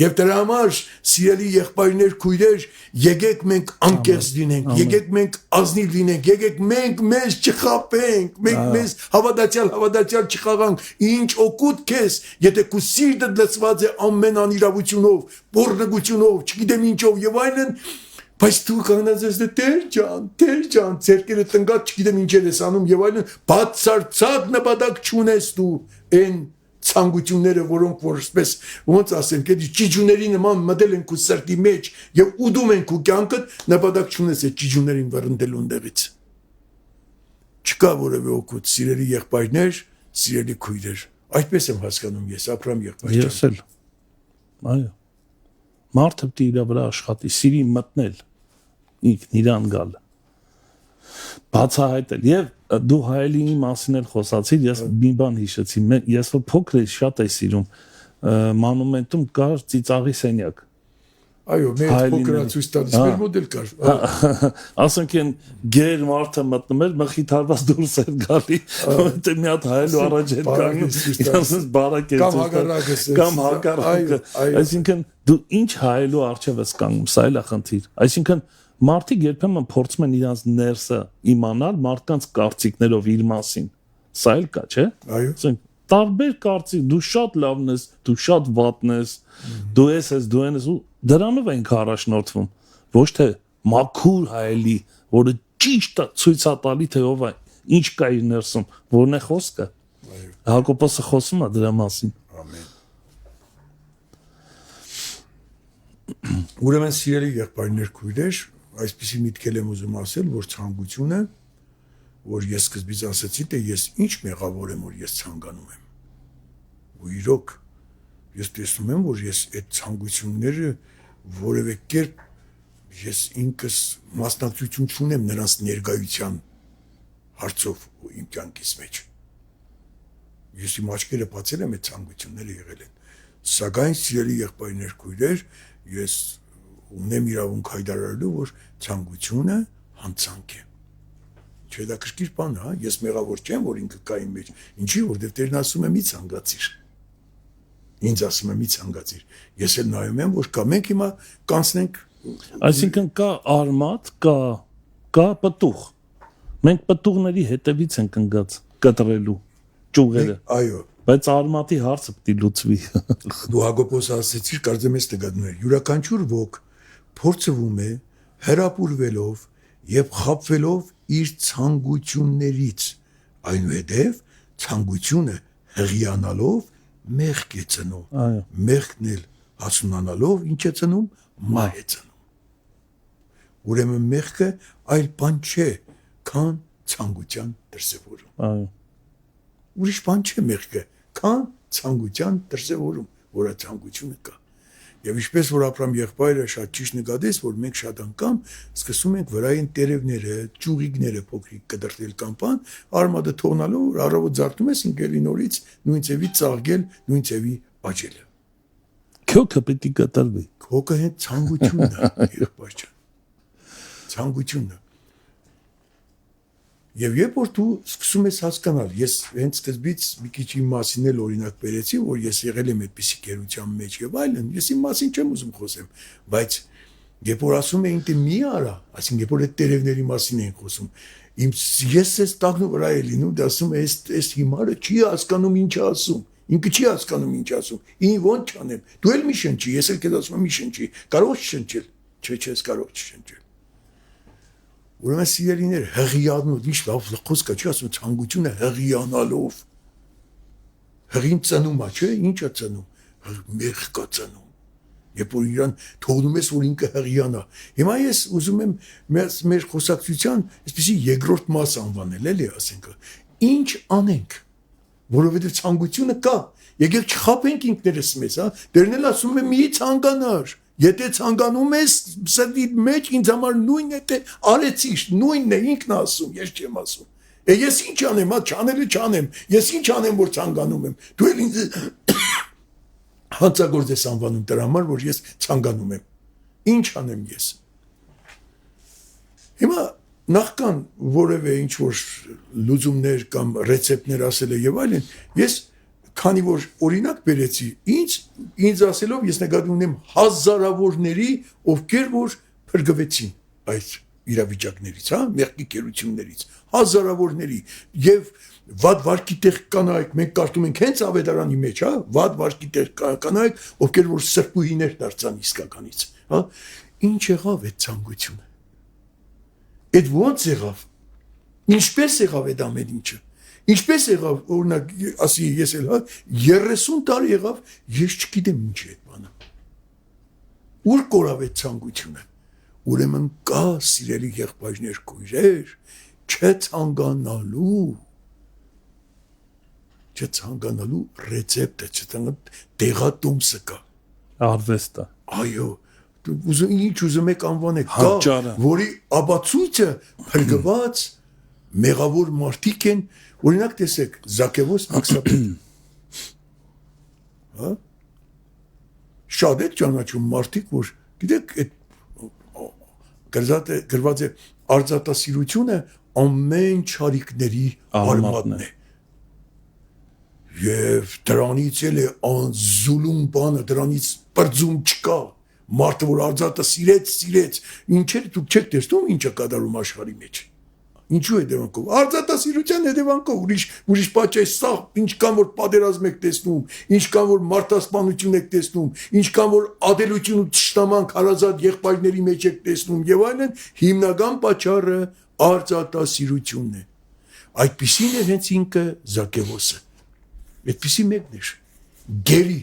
Եվ դրա համար, սիրելի եղբայրներ, քույրեր, եկեք մենք անկեղծ լինենք, եկեք մենք ազնիվ լինենք, եկեք մենք մեզ չխաբենք, մենք մեզ հավատացյալ չխաղանք, ինչ օգուտ քեզ, եթե քո սիրտը լցված է ամեն անիրավությունով, բորնգությունով, չգիտեմ ինչով եւ այլն, բայց դու կանգնած ես Տեր ջան, ձերքերը տնկած չգիտեմ ինչեր ես անում եւ այլն, բացարձակ նպատակ չունես դու այն ցանկությունները, որոնք որպես ոնց ասեմ, կեդի ճիջուների նման մտել են քո սրտի մեջ եւ ուդում են քո կյանքդ, նպատակ չունես այդ ճիջուներին վռնդելու ընդեղից։ Չկա որևէ օգուտ, սիրելի եղբայրներ, սիրելի քույրեր։ Այդպես եմ հասկանում ես, Աբրահամ եղբայր ջան։ Ես էլ։ Այո։ Մարդը պետք է իր վրա աշխատի, սիրի մտնել, ինքն իրան գալ։ Բացահայտել եւ դու հայելիի մասին էլ խոսացիր, ես մի բան հիշեցի, ես որ փոքր էի շատ էի սիրում մանումենտում կար ծիծաղի սենյակ։ Այո, մեր փոքրացույց տալիս, մեր մոդել կար։ Ասենք են գեր մարդը մտնում էր, մխիթարված դուրս էր գալի, որտեղ մի հատ հայելու առաջ էր կանգնում, ասես բարակեց կամ հակառակը։ Այսինքն դու ինչ հայելու առջև ես կանգնում, սա էլ է խնդիր։ Այսինքն մարդիկ երբեմն փորձում են իրանց ներսը իմանալ մարդկանց կարծիքներով իր մասին։ Սա էլ կա, չէ՞։ Այո։ Տարբեր կարծիք, դու շատ լավն ես, դու շատ վատն ես, դու ես, դու ես ու դրանով ենք առաջնորդվում։ Ոչ թե մաքուր հայելի, որը ճիշտ ցույց է տալի թե ով է, ինչ կա իր ներսում, որն է խոսքը։ Հակոբոսը խոսում է դրա մասին։ Ամեն։ Ուրեմն սիրելի եղբայրներ, քույրեր, այսպեսի միտքել եմ ուզում ասել, որ ցանկությունը, որ ես սկզբից ասացի, թե ես ինչ մեղավոր եմ, որ ես ցանկանում եմ։ Ու իրոք ես տեսնում եմ, որ ես այդ ցանկությունները որևէ կերպ ես ինքս մասնակցություն չունեմ նրանց ներկայության հարցով ու իմ կյանքիս մեջ։ Ես իմ աչքերը բացել եմ, այդ ցանկությունները եղել են։ Սակայն սիրելի եղբայրներ, քույրեր, ես ունեմ իրավունք հայտարարելու, որ ցանկությունը հանցանք է։ Չէ՞ դա քրքիր բան է, ես մեղավոր չեմ, որ ինքը կա իմ մեջ։ Ինչի, որովհետև Տերն ասում է՝ մի ցանկացիր։ Ինձ ասում է՝ մի ցանկացիր։ Ես էլ նայում եմ, որ կա, մենք հիմա կանցնենք։ Այսինքն կա արմատ, կա պտուղ։ Մենք պտուղների հետևից ենք ընկած կտրելու ճյուղերը։ Այո։ Բայց արմատի հարցը պետք է լուծվի։ Դու Հակոբոս ասեցիր, կարծեմ ես տգադներ։ Յուրաքանչյուր ոք փորձվում է հրապուրվելով եւ խաբվելով իր ցանկություններից, այնուհետև ցանկությունը հղիանալով մեղք է ծնում։ Այո։ Մեղքն էլ հասունանալով ինչ է ծնում, մահ է ծնում։ Ուրեմն մեղքը այլ բան չէ, քան ցանկության դրսևորում։ Այո։ Ուրիշ բան չէ մեղքը, քան ցանկության դրսևորում, որը ցանկությունը կա։ Եվ ինչպես որ Աբրահամ եղբայրը շատ ճիշտ նկատեց, որ մենք շատ անգամ սկսում ենք վրային տերևները, ճյուղիկները փոքրիկ կդրտել կամ բան, արմատը թողնալով առավոտ զարթնում ես ինքելի նորից նույն ծևի ծաղկել, նույն ծևի աճել։ Քոքը պետք է կատարվի։ Քոքը հետ ցանկությունն է, եղբայր ջան։ Ցանկությունն է։ Եվ երբ որ դու սկսում ես հասկանալ, ես հենց սկզբից մի քիչ իմ մասին էլ օրինակ բերեցի, որ ես եղել եմ այդպիսի գերության մեջ եւ այլն, ես իմ մասին չեմ ուզում խոսեմ, բայց երբ որ ասում էին թե մի արա, այսինքն երբ որ այդ տերևների մասին էին խոսում, ես ես տագնու վրա էի լինում, դա ասում է, այս հիմարը չի հասկանում ինչ է ասում, ինքը չի հասկանում ինչ ասում, ին ոնց չանեմ, դու էլ մի շնչի, ես էլ քեզ ասում եմ մի շնչի, կարող ես շնչել, չէ, չես կարող չշնչել։ Ուրեմն սիրելիներ, հղիանալով, ինչ լավ խոսք է, չի ասում ցանկությունը հղիանալով։ Հղին ծնում է, չէ՞, ինչ է ծնում։ Մեղք կա ծնում։ Երբ որ իրան թողնում ես, որ ինքը հղիանա։ Հիմա ես ուզում եմ մեր խոսակցության այսպեսի երկրորդ մաս անվանել, էլի ասենք։ Ինչ անենք, որովհետև ցանկությունը կա։ Եկեք չխաբենք ինքներս մեզ, հա։ Դերն էլ ասում է մի ցանկանար։ Եթե ցանկանում ես սրտիդ մեջ ինձ համար նույնն է թե արեցի, նույնն է ինքն ասում, ես չեմ ասում։ Ես ինչ անեմ, չանելը չանեմ։ Ես ինչ անեմ, որ ցանկանում եմ։ Դու էլ ինձ հանցագործ ես անվանում դրա համար, որ ես ցանկանում եմ։ Ինչ անեմ ես։ Հիմա նախքան որևէ ինչ որ լուծումներ կամ ռեցեպտներ ասել եւ այլն, ես քանի որ օրինակ բերեցի, ինձ ասելով ես նկատի ունեմ հազարավորների, ովքեր որ փրկվեցին այս իրավիճակներից, հա, մեղքի կերություններից, հազարավորների եւ վատ վարկի տեղ կանայք, մենք կարդում ենք հենց ավետարանի մեջ, հա, վատ վարկի տեղ կանայք, ովքեր որ սրբուհիներ դարձան իսկականից, հա, ինչ եղավ այդ ցանկությունը։ Այդ ո՞նց եղավ։ Ինչպես եղավ այդ ամեն ինչը։ Ինչպես եղավ, օրինակ, ասի ես էլ, հա, 30 տարի եղավ, ես չգիտեմ ինչ է այդ բանը։ Ուր կորավ այդ ցանկությունը։ Ուրեմն կա սիրելի եղբայրներ, քույրեր, չցանկանալու ռեցեպտը, տեղատոմսը կա։ Արվեստը։ Այո, ինչ ուզում եք անվանեք, կա, որի աբացույցը փրկված մեղավոր մարդիկ են, օրինակ տեսեք, Զաքեվոս Մաքսապետ։ Հա? Շատ է ճանաչում մարդիկ, որ գիտեք, այդ գրված է արձատասիրությունը ամեն չարիքների արմատն է։ Եվ դրանից էլ է անզուլում բանը, դրանից պրծում չկա։ Մարդը, որ արձատը սիրեց, ինչեր դուք չեք տեսնում ինչը կատարում աշխարհի մեջ։ Ինչու է դրանքով։ Արձատասիրության հետևանքով ուրիշ պատճառ սա, ինչքան որ պատերազմ եք տեսնում, ինչքան որ մարդասպանություն եք տեսնում, ինչքան որ ադելություն ու ճշտամանք հարազատ եղբայրների մեջ եք տեսնում եւ այլն, հիմնական պատճառը արձատասիրությունն է։ Այդպիսին է հենց ինքը Զաքեվոսը։ Այդպիսի մեկն էր։ Գերի,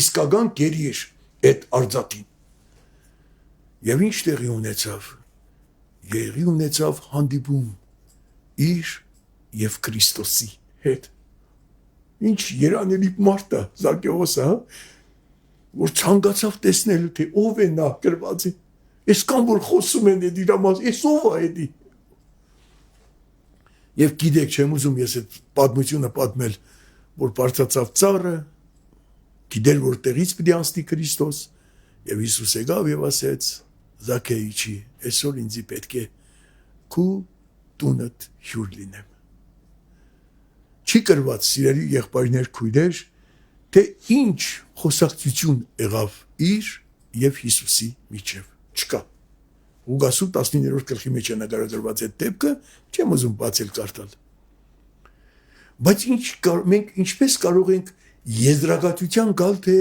իսկական գերի էր այդ արձատին։ Եվ ինչ տեղի ունեցավ։ Եղի ունեցավ հանդիպում իր եւ Քրիստոսի հետ։ Ինչ երանելի մարդ է Զաքեոսը, հա, որ ցանկացավ տեսնել թե ով է նա գրված է։ Այսքան որ խոսում են այդ իր մաս, այս ով է էդի։ Եվ գիտեք, չեմ ուզում ես այդ պատմությունը պատմել, որ բարձրացավ ծառը, գիտեր որ տեղից պիտի անցնի Քրիստոս, եւ Հիսուս եկավ եւ ասեց. Զաքեիչի, այսօր ինձի պետք է քու տունդ հյուր լինեմ։ Չի գրված սիրելի եղբայրներ, քույրեր, թե ինչ խոսակցություն եղավ իր եւ Հիսուսի միջև։ Չկա։ Ղուկաս 19-րդ գլխի մեջ է նկարագրված այդ դեպքը, չեմ ուզում բացել կարդալ։ Բայց մենք ինչպես կարող ենք եզրակացության գալ, թե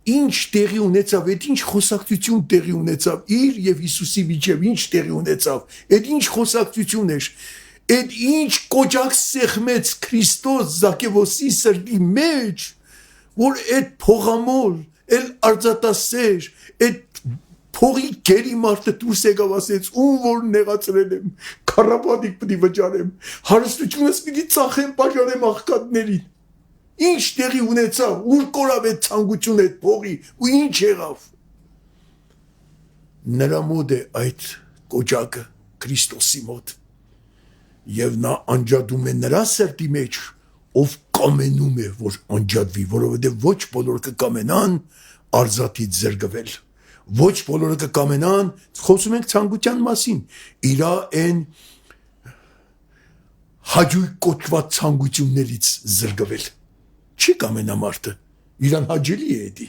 ինչ տեղի ունեցավ, այդ ինչ խոսակցություն տեղի ունեցավ իր եւ Հիսուսի միջև, ինչ տեղի ունեցավ, այդ ինչ խոսակցություն էր, այդ ինչ կոճակ սեղմեց Քրիստոս Զաքեվոսի սրտի մեջ, որ այդ փողամոլ, էլ արձատասեր, այդ փողի գերի մարդը դուրս եկավ ասեց, ում որ նեղացրել եմ, քարապատիկ պիտի վճարեմ, հարստությունս պիտի ծախեմ, բաժանեմ աղքատներին։ Ինչ տեղի ունեցավ, ուր կորավ այդ ցանկությունը այդ փողի ու ինչ եղավ։ Նրա մոտ է այդ կոճակը Քրիստոսի մոտ։ Եվ նա անջատում է նրա սրտի մեջ, ով կամենում է, որ անջատվի, որովհետև ոչ բոլորը կկամենան արզաթից զրկվել։ Ոչ բոլորը կկամենան, խոսում ենք ցանկության մասին, իրա այն հաջույք կոչված ցանկություններից զրկվել։ Չի կամենա մարդը, իրան հաջելի է էդի,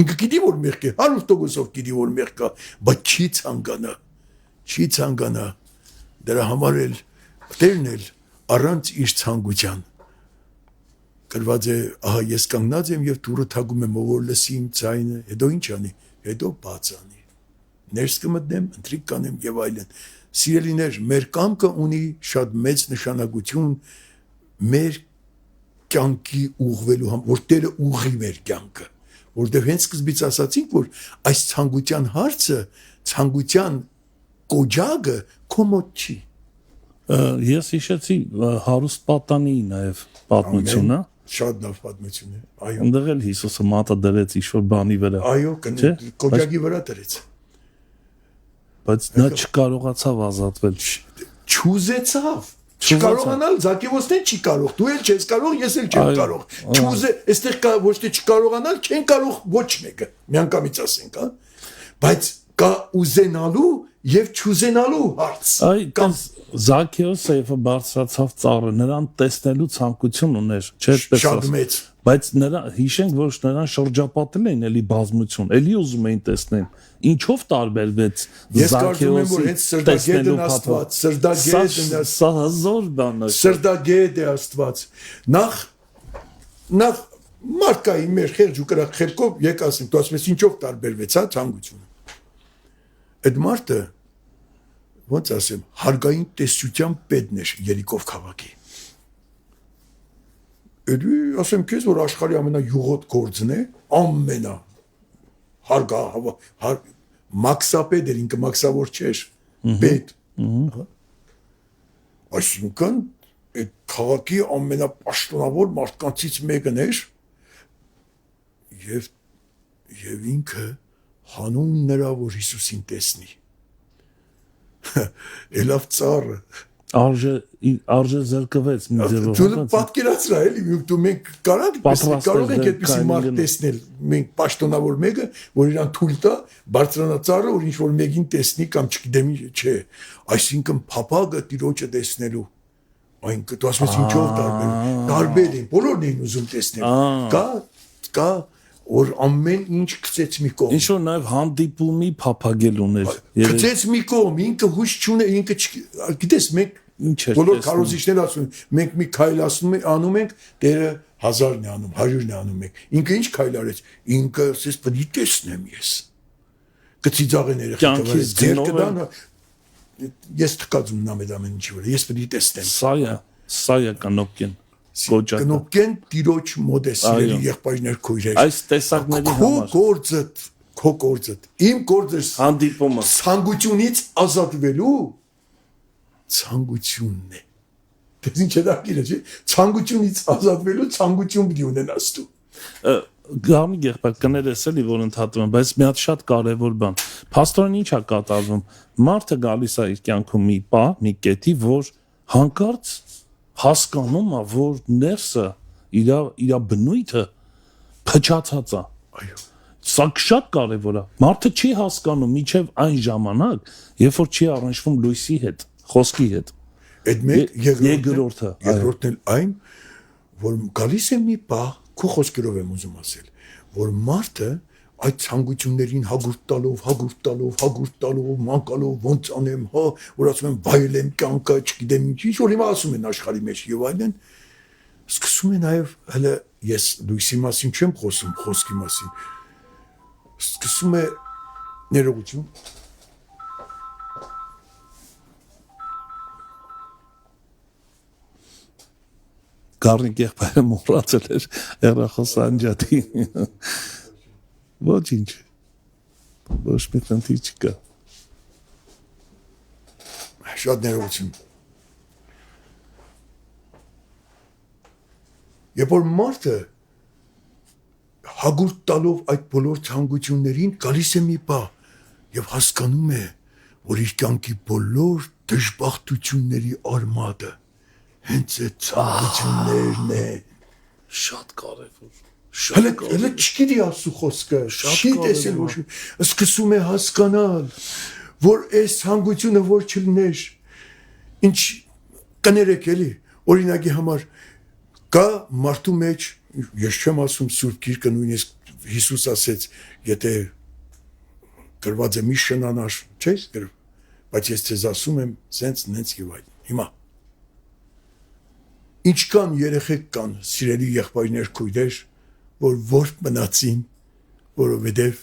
ինքը գիտի որ մեղք է, 100%-ով գիտի որ մեղք կա, բայց չի ցանկանա, դրա համար էլ Տերն էլ առանց իր ցանկության գրված է, ահա ես կանգնած եմ եւ դուրը թակում եմ, ով որ լսի իմ ձայնը, հետո ինչ անի, հետո բաց անի, ներս կմտնեմ, ընթրիք կանեմ եւ այլն։ Սիրելիներ, մեր կամքը ունի շատ մեծ նշանակություն մեր կյանքի ուղղվելու համար, որ Տերը ուղղի մեր կյանքը, որտեղ հենց սկզբից ասացինք, որ այս ցանկության հարցը, ցանկության կոճակը քո մոտ չի։ Ես հիշեցի հարուստ պատանի նաև պատմությունը, Շատ լավ պատմություն է։ Այո։ Այնտեղ էլ Հիսուսը մատը դրեց ինչ-որ բանի վրա։ Այո, կոճակի վրա դրեց։ Բայց նա չկարողացավ ազատվել։ Չուզեցավ։ Չկարողանալ Զաքեոսն չի կարող։ Դու էլ չես կարող, ես էլ չեմ կարող։ Չուզե, այստեղ կա ոչ թե չկարողանալ, չեն կարող ոչ մեկը։ Միանգամից ասենք, հա։ Բայց կա ուզենալու եւ չուզենալու հարց։ Այ Զաքեոսը երբ բարձրացավ ծառը, նրան տեսնելու ցանկություն ուներ, չէ՞, շատ մեծ։ Բայց նրա հիշենք, որ նրան շրջապատել էին էլի բազմություն, էլի ուզում էին տեսնել։ Ինչով տարբերվեց Զաքեոսի սրդագեդն Աստված, սրդագեդն սա հզոր բան է։ Սրդագեդ է Աստված։ Նախ մարկայի մեր խեղճ ու կրակ խելքով եկ ասենք, դու ասում ես ինչով տարբերվեց, հա, ցանկությունը։ Այդ մարդը ոնց ասեմ, հարգային տեսության պետն էր Երիկով քաղաքի։ Էդի ասեմ քեզ, որ աշխարհի ամենայուղոտ գործն է, ամենա մաքսապեդ էր, ինքը մաքսավոր չէր, պետ։ Այսինքն այդ քաղաքի ամենապաշտոնավոր մարդկանցից մեկն էր եւ ինքը հանուն նրա, որ Հիսուսին տեսնի։ Έλավ ծառը արժե զրկվեց մի ձևով։ Դու պատկերացրա էլի դու մենք կարող ենք այդպիսի մարդ տեսնել մենք պաշտոնավոր մեկը որ իրան թույլ տա բարձրանա ծառը որ ինչ որ մեկին տեսնի կամ չգիտեմ չէ այսինքն փափագը տիրոջը տեսնելու այն դու ասում ես ինչով տարբեր են բոլորն են ուզում տեսնել կա որ ամեն ինչ գցեց մի կողմ։ Ինչ որ նաև հանդիպումի փափագել ուներ։ Գցեց մի կողմ, ինքը հույս չունե, ինքը գիտես մենք բոլոր քարոզիչներ ասում են, մենք մի քայլ անում ենք, Տերը 1000-ն է անում, 100-ն է անում ենք։ Ինքը ինչ քայլ արեց։ Ինքը ասես պետք է տեսնեմ ես։ Գծիծաղեն երեխեքը, ձերքը դան ես թկած ունեմ այդ ամեն ինչի վրա, ես պետք է տեսնեմ։ Սա է կանոկեն։ Կնոկեն տիրոջ մոտ է սիրելի եղբայրներ քույրեր։ Այս տեսակների համար քո գործը իմ գործը հանդիպումը ցանկությունից ազատվելու ցանկությունն է։ Դες ինչ է դա գիրը, չէ՞։ Ցանկությունից ազատվելու ցանկություն պիտի ունենաս դու։ Գամի եղբայր կներես էլի որ ընդհատում եմ, բայց մի հատ շատ կարևոր բան։ Փաստորեն ինչ է կատարվում։ Մարդը գալիս է իր կյանքում մի պա, մի կետի, որ հանկարծ հասկանում է, որ ներսը իր բնույթը փչացած է։ Այո։ Սա շատ կարևոր է։ Մարդը չի հասկանում մինչև այն ժամանակ, երբ որ չի առնչվում լույսի հետ, խոսքի հետ։ Այդ մեկ երկրորդը էլ այն, որ գալիս է մի պահ, քո խոսքերով եմ ուզում ասել, որ մարդը այդ ցանկություններին հագուրտ տալով, մանկալով, ոնց անեմ, հա, որ ասում են վայելեմ կյանքը, չգիտեմ ինչ որ հիմա ասում են աշխարհի մեջ եւ այլն, սկսում է նաեւ հələ ես լույսի մասին չեմ խոսում, խոսքի մասին։ Սկսում է ներողություն։ Գառնիկ եղբայրը մոռացել էր հեռախոսանջատի։ Ոչինչ։ Ոչ մի խնդիր չկա։ Շատ ներողություն։ Երբ որ մարդը հագուրտ տալով այդ բոլոր ցանկություններին գալիս է մի պահ եւ հասկանում է, որ իր կյանքի բոլոր դժբախտությունների արմատը հենց այդ ցանկություններն են։ Շատ կարևոր։ Հələ չգիտի ասու խոսքը, չի տեսել ոչ սկսում է հասկանալ, որ այս ցանկությունը որ չլներ, ինչ կներեք էլի, օրինակի համար կա մարդու մեջ, ես չեմ ասում Սուրբ Գիրքը նույնիսկ Հիսուս ասեց, եթե գրված է մի շնանար, չէ՞, բայց ես ձեզ ասում եմ, սենց նենց եւ այլն։ Հիմա ինչքան երեխեք կան, սիրելի եղբայրներ, քույրեր, որ մնացին, որովհետև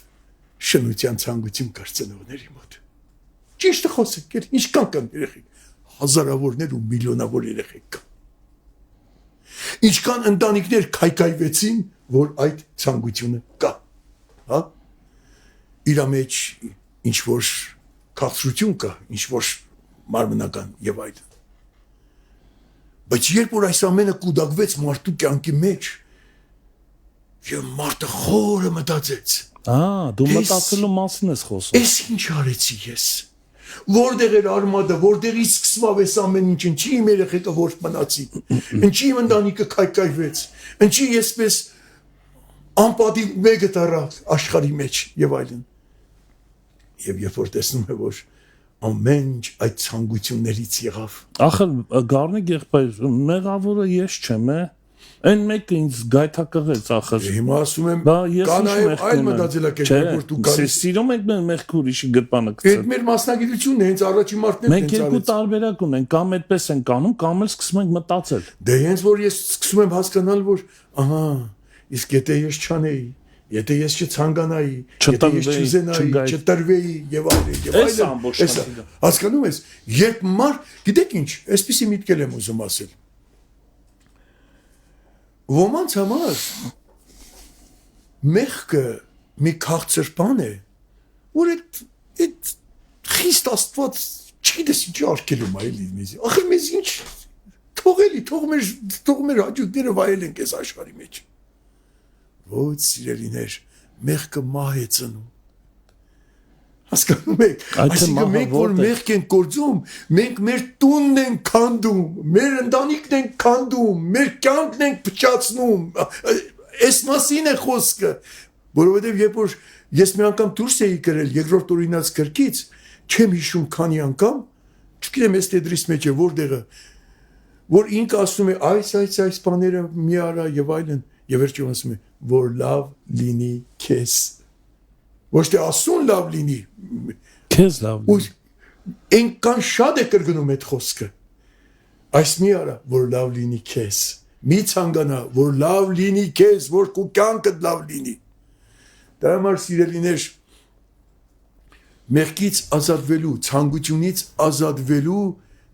շնության ցանկություն կար ծնողների մոտ։ Ճիշտը խոսեք, ինչքան կան երեխեք, հազարավորներ ու միլիոնավոր երեխեք կան։ Ինչքան ընտանիքներ քայքայվեցին, որ այդ ցանկությունը կա, հա։ Իր մեջ ինչ որ քաղցրություն կա, ինչ որ մարմնական եւ այլն։ Բայց երբ որ այս ամենը կուտակվեց մարդու կյանքի մեջ, եւ մարդը խորը մտածեց. դու մտածելու մասին ես խոսում։ Էս ինչ արեցի ես։ Որտեղ էր արմատը, որտեղից սկսավ այս ամեն ինչ, ինչի իմ երեխեքը որ մնացի, ինչի իմ ընտանիքը քայքայվեց, ինչի եսպես անպատիվ մեկը տարա աշխարհի մեջ եւ այլն։ Եվ երբ որ տեսնում է, որ ամեն ինչ այդ ցանկություններից եղավ։ Ախր Գառնիկ եղբայր, մեղավորը ես չեմ, Այն մեկը ինձ գայթակղեց ախր։ Հիմա ասում եմ, Բա ես կա ինչ նաև այլ մեղք ունեմ։ մտածելակերպ, որ դու գալիս։ Սիրում եք մեղք ուրիշի գրպանը Այդ գցել։ մեր մասնագիտությունն է, հենց առաջին մարդն Մենք երկու տարբերակ ունենք, կամ այդպես ենք անում, կամ էլ սկսում ենք մտածել։ Դե հենց որ ես սկսում եմ հասկանալ, որ ահա, իսկ եթե ես չանեի, եթե ես չցանկանայի, եթե ես չուզենայի, չտրվեի եւ այլն եւ այլն։ Հասկանում ես, երբ գիտեք ինչ, այսպեսի միտքել եմ ուզում ասել։ Ոմանց համար մեղքը մի քաղցր բան է, որ այդ խիստ Աստված չգիտես ինչ արկելում այլ մեզ։ Ախր մեզ ինչ թողելի, թող մեր հաճույքները վայելենք այս աշխարհի մեջ։ Ոչ սիրելիներ, մեղքը մահ է ծնում։ Հասկանում եք, այսինքն մենք որ մեղք ենք գործում, մենք մեր տունն ենք քանդում, մեր ընտանիքն ենք քանդում, մեր կյանքն ենք փչացնում։ Այս մասին է խոսքը, որովհետև երբ որ ես մի անգամ դուրս էի գրել երկրորդ օրինաց գրքից, չեմ հիշում քանի անգամ, չգիտեմ այս տետրիս մեջ է որտեղը, որ ինքը ասում է այս բաները մի արա եւ այլն, եւ վերջում ասում է, որ լավ լինի քեզ։ Ոչ թե ասուն լավ լինի, քեզ լավ լինի։ Այնքան շատ է կրկնում այդ խոսքը։ Այս մի արա, որ լավ լինի քեզ։ Մի ցանկանա, որ լավ լինի քեզ, որ քո կյանքը լավ լինի։ Դա համար սիրելիներ, մեղքից ազատվելու, ցանկությունից ազատվելու,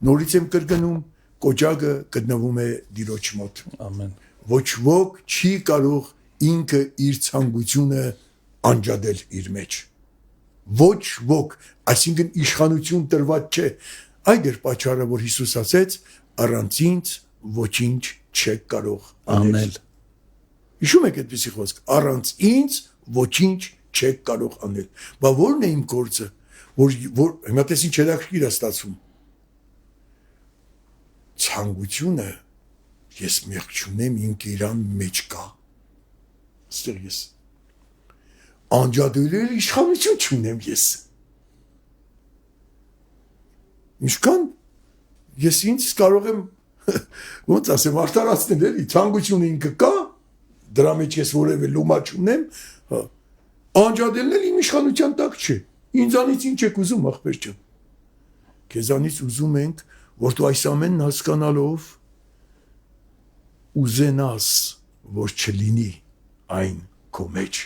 նորից եմ կրկնում, կոճակը գտնվում է Տիրոջ մոտ։ Ամեն։ Ոչ ոք չի կարող ինքը իր ցանկությունը անջատել իր մեջ։ Ոչ ոք, այսինքն իշխանություն տրված չէ։ Այդ էր պատճառը, որ Հիսուս ասեց, առանց ինձ ոչինչ չեք կարող անել։ Հիշում եք այդպիսի խոսք, առանց ինձ ոչինչ չեք կարող անել։ Բա ո՞րն է իմ գործը, որ հիմա տես ինչ հետաքրքիր է ստացվում։ Ցանկությունը ես մեղք չունեմ, իմ իրան մեջ կա։ Ստեղ ես անջատել իշխանություն չունեմ ես։ Ինչքան ես ինձ կարող եմ ոնց ասեմ արտարացնել էլի, ցանկությունը ինքը կա, դրա մեջ ես որևէ լոմա չունեմ, անջատելն էլ իմ իշխանության տակ չէ։ Ինձանից ինչ եք ուզում, ախպեր ջան։ Քեզանից ուզում ենք, որ դու այս ամենն հասկանալով ուզենաս, որ չլինի այն քո մեջ։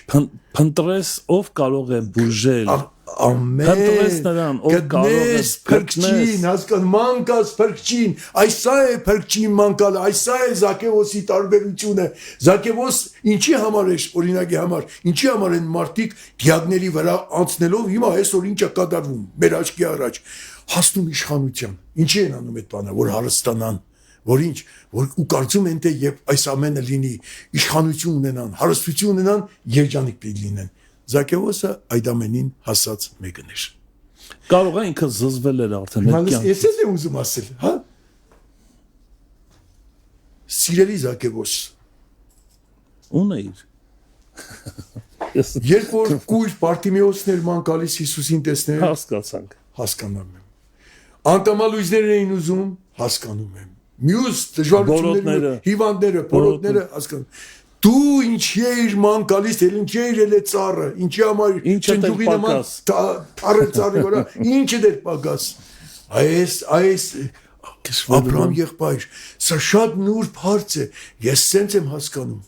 Փնտրես ով կարող է բուժել։ Փնտրես նրան, ով կարող է փրկչին, հասկանում մանկաս փրկչին, այսա է փրկչին մանկալը, այսա է Զաքեոսի տարբերությունը։ Զաքեոս ինչի համար է, օրինակի համար, ինչի համար են մարդիկ դիակների վրա անցնելով հիմա այսօր ինչ է կատարվում մեր աչքի առաջ, հասնում իշխանության։ Ինչի են անում այդ բանը, որ հարստանան, որ ինչ, որ ու կարծում են թե երբ այս ամենը լինի, իշխանություն ունենան, հարստություն ունենան, երջանիկ պիտի լինեն։ Զաքեոսը այդ ամենին հասած մեկն էր։ Կարող է ինքը զզվել էր արդեն այդ կյանքից։ Ես էլ եմ ուզում ասել, հա։ Սիրելի Զաքեոս։ Ունեիր։ Երբ որ կույր Պարտիմեոսն էր ման գալիս Հիսուսին տեսնել, Հասկացանք։ Հասկանում եմ։ Անտամալույզներ էին ուզում, հասկանում եմ։ Մյուս դժվարությունները, հիվանդները, բորոտները հասկանում։ Դու ինչի էիր ման գալիս, ինչ էիր ծառը, ինչի համար չնջուղի նման թարը ծառի վրա, ինչը դեր պակաս։ Այս Աբրահամ եղբայր, սա շատ նուրբ հարց է, ես սենց եմ հասկանում։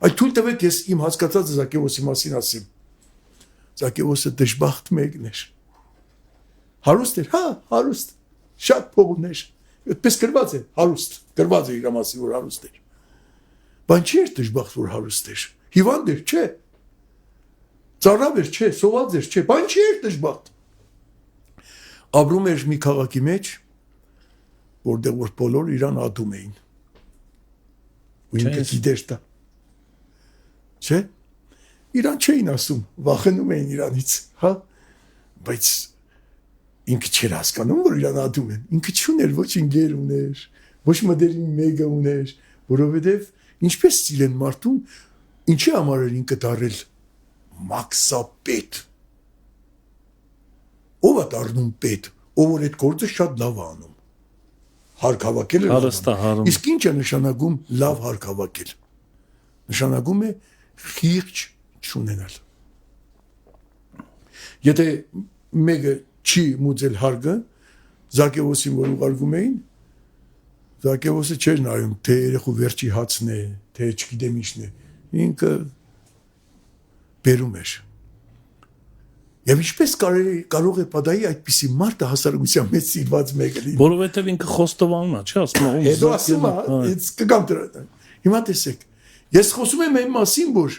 Այդ թույլ տվեք ես իմ հասկացածը Զաքեոսի մասին ասեմ։ Զաքեոսը դժբախտ մեկն էր։ Հարուստ էր, հա, հարուստ, շատ փող ուներ։ Այդպես գրված է, հարուստ, գրված է իր մասին, որ հարուստ էր։ Բան չի էր դժբախտ, որ հարուստ էր։ Հիվանդ էր, չէ։ Ծառավ էր, չէ, սոված էր, չէ, բան չի էր դժբախտ։ Ապրում էր մի քաղաքի մեջ, որտեղ որ բոլորը իրան ատում էին։ ու ինքը գիտեր դա։ Չէ՞։ Իրան չէին ասում, վախենում էին իրանից, հա։ Բայց ինքը չէր հասկանում, որ իրան ադում են։ Ինքը չուներ ոչ ինգեր ուներ, ոչ մոդելին մեգա ուներ, որովհետև ինչպես սիրեն մարդուն, ինչի համար էր ինքը դարել մաքսապետ։ Ով է դառնում պետ, ով որ այդ գործը շատ լավ է անում։ Հարկ հավաքել է։ Իսկ ինչ է նշանակում լավ հարկ հավաքել։ Նշանակում է խիղճ չունենալ։ Եթե մեկը չի մուծել հարգը, Զաքեոսին որ ուղարկում էին, Զաքեոսը չէր նայում, թե երեխու վերջի հացն է, թե չգիտեմ ինչն է, ինքը բերում էր։ Եվ ինչպես կարող է պատահի այդպիսի մարդը հասարակության մեջ սիրված մեկը լինի։ Որովհետև ինքը խոստովանում է, չէ՞, ասում է, հետո ասում է, it's կգամ դրան։ Հիմա տեսեք, ես խոսում եմ այն մասին, որ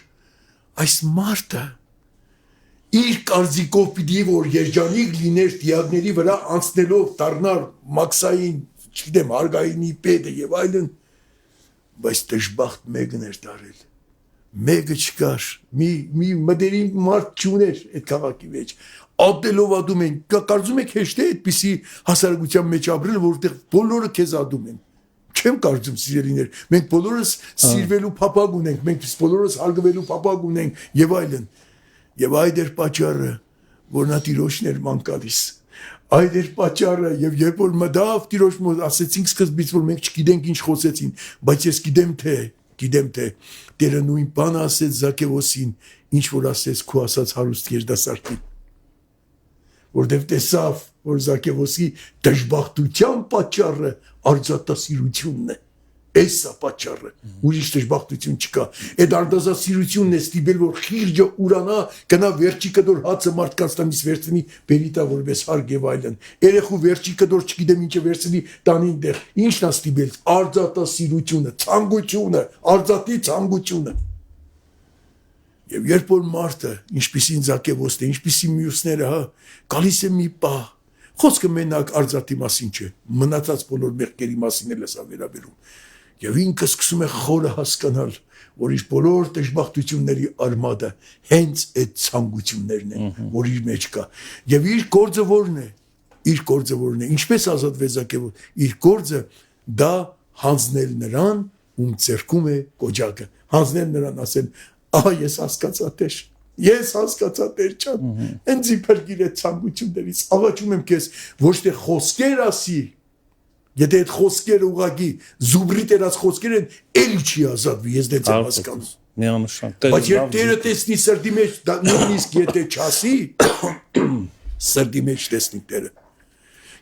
այս մարդը իր կարծիքով պիտի որ երջանիկ լիներ դիակների վրա անցնելով դառնալ մաքսային, չգիտեմ, հարգայինի պետը եւ այլն, բայց դժբախտ մեկն էր դարել։ Մեկը չկար, մի մտերիմ մարդ չուներ այդ քաղաքի մեջ։ Ատելով ադում են, կարծում եք հեշտ է այդպիսի հասարակության մեջ ապրել, որտեղ բոլորը քեզ ադում են։ Չեմ կարծում սիրելիներ, մենք բոլորս սիրվելու փափագ ունենք, մենք բոլորս հարգվելու փափագ ունենք եւ այլն։ Եվ այդ էր պատճառը, որ նա տիրոջն էր ման գալիս։ Այդ էր պատճառը, եւ երբ որ մտավ տիրոջ մոտ, ասեցինք սկզբից, որ մենք չգիտենք ինչ խոսեցին, բայց ես գիտեմ թե Տերը նույն բանը ասեց Զաքեոսին, ինչ որ ասեց քո ասած հարուստ երդասարտին։ Որտեւ տեսավ, որ Զաքեոսի դժբախտության պատճառը արձատասիրությունն է։ Էս է պատճառը, ուրիշ դժբախտություն չկա։ Այդ արտազասիրությունն է ստիպել, որ խիղճը ուրանա, գնա վերջի կդոր հացը մարդկանց տանից վերցնի, բերի տա որպես հարկ եւ այլն։ Երեխու վերջի կդոր չգիտեմ ինչը վերցնի տանին դեր։ Ինչն է ստիպել արձատասիրությունը, ցանկությունը, արձատի ցանկությունը։ Եվ երբ որ մարդը, ինչպիսին Զաքեոսն է, ինչպիսի մյուսները, հա, գալիս է մի պահ, խոսքը մենակ արձատի մասին չէ, մնացած բոլոր մեղքերի մասին էլ է սա վերաբերում։ Եվ ինքը սկսում է խորը հասկանալ, որ իր բոլոր դժբախտությունների արմատը հենց այդ ցանկություններն են, որ իր մեջ կա։ Եվ իր գործը որն է։ Իր գործը որն է։ Ինչպես ազատվեց Զաքեոս։ Իր գործը դա հանձնել նրան, ում ձեռքում է կոճակը։ Հանձնել նրան ասել, ահա ես հասկացա Տեր։ Ես հասկացա Տեր ջան։ Ինձ իբրգիր այդ ցանկություններից աղաչում եմ քեզ, ոչ թե խոսքեր ասի։ Եթե այդ խոսքերը ուղղակի զուբրի տերած խոսքեր են, էլի չի ազատվի, ես դից եմ հասկանում։ Միանշան։ Բայց երբ Տերը տեսնի սրտի մեջ, նույնիսկ եթե չասի, սրտի մեջ տեսնի Տերը։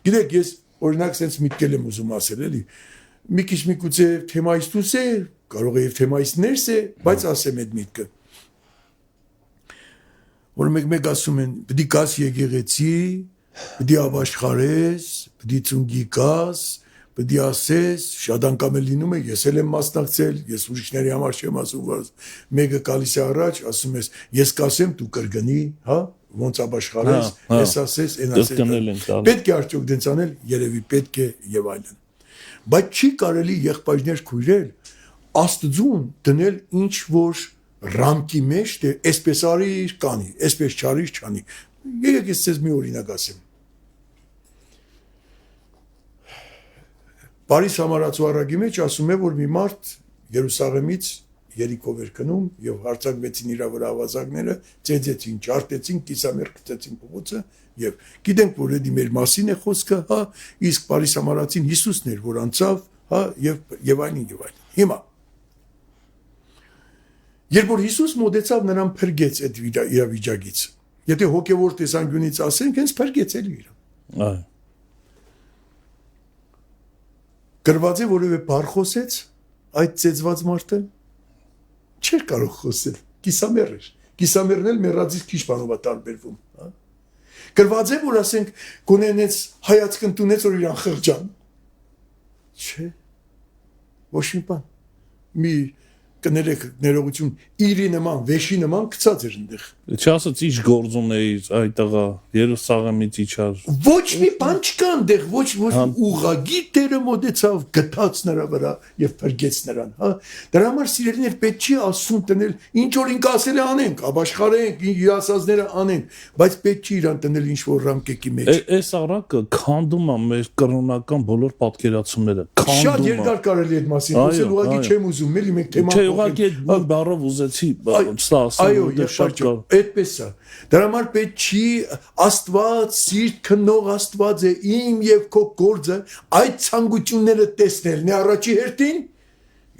Գիտեք, ես օրինակ sense միտքել եմ ուզում ասել, էլի։ Մի քիչ միգուցե թեմայից դուրս է, կարող է եւ թեմայից ներս է, բայց ասեմ այդ միտքը։ Որ մեկ ասում են, պիտի գաս եկեղեցի, պիտի ապաշխարես, պիտի ծունգի գաս, պիտի ասես, շատ անգամ է լինում է, ես էլ եմ մասնակցել, ես ուրիշների համար չեմ ասում, որ մեկը գալիս է առաջ, ասում ես, ես կասեմ, դու կրկնի, հա, ոնց ապաշխարես, ես ասես, այն ասես։ Պետք է արդյոք դենց անել, երևի պետք է եւ այլն։ Բայց չի կարելի եղբայրներ քույրեր Աստծուն դնել ինչ որ ռամկի մեջ, թե այսպես արիր կանի, այսպես չարիր չանի։ Եկեք ես ձեզ մի օրինակ ասեմ։ Փարիզ համարածու առագի մեջ ասում է, որ մի մարդ Երուսաղեմից երիկով էր գնում եւ հարցակվեցին իր վրա ավազակները, ծեծեցին, ջարդեցին, կիսամերկ գցեցին փողոցը եւ գիտենք, որ դա մեր մասին է խոսքը, հա, իսկ Փարիզ համարածին Հիսուսն էր, որ անցավ, հա, եւ այլն եւ այլն։ Հիմա երբ որ Հիսուս մոտեցավ նրան փրկեց այդ իրավիճակից, եթե հոգեվոր տեսանկյունից ասենք, հենց փրկեց էլի իրան։ Այո։ Գրված է որևէ բառ խոսեց այդ ծեծված մարդը չէր կարող խոսել, կիսամեր էր։ Կիսամերն էլ մեռածից քիչ բանով է տարբերվում, հա։ Գրված է, որ ասենք գոնենից հայացք ընդունեց, որ իրան խղճան։ Չէ։ Ոչ մի բան։ Մի կներեք ներողություն իրի նման վեշի նման գցած էր այնտեղ Չասած ինչ գործում էիր այդ տղա Երուսաղեմից իջար ոչ մի բան չկա այնտեղ ոչ ուղագի տերը մոտեցավ գտած նրա վրա եւ փրկեց նրան հա դրա համար սիրելիներ պետք չի ասում տնել ինչ որ ինք ասել է անենք ապաշխարենք իրասազները անենք բայց պետք չի իրան տնել ինչ որ ռամկեկի մեջ Այս առակը քանդում է մեր կրոնական բոլոր պատկերացումները շատ երկար կարելի է այդ մասին խոսել ուղղակի չեմ ուզում էլի մենք թեման Չէ ուղղակի այդ բառով ուզեցի սա ասել այո այդպես է դրա համար պետք չի Աստված սիրտ քննող Աստված է իմ եւ քո գործը այդ ցանկությունները տեսնել նե առաջի հերթին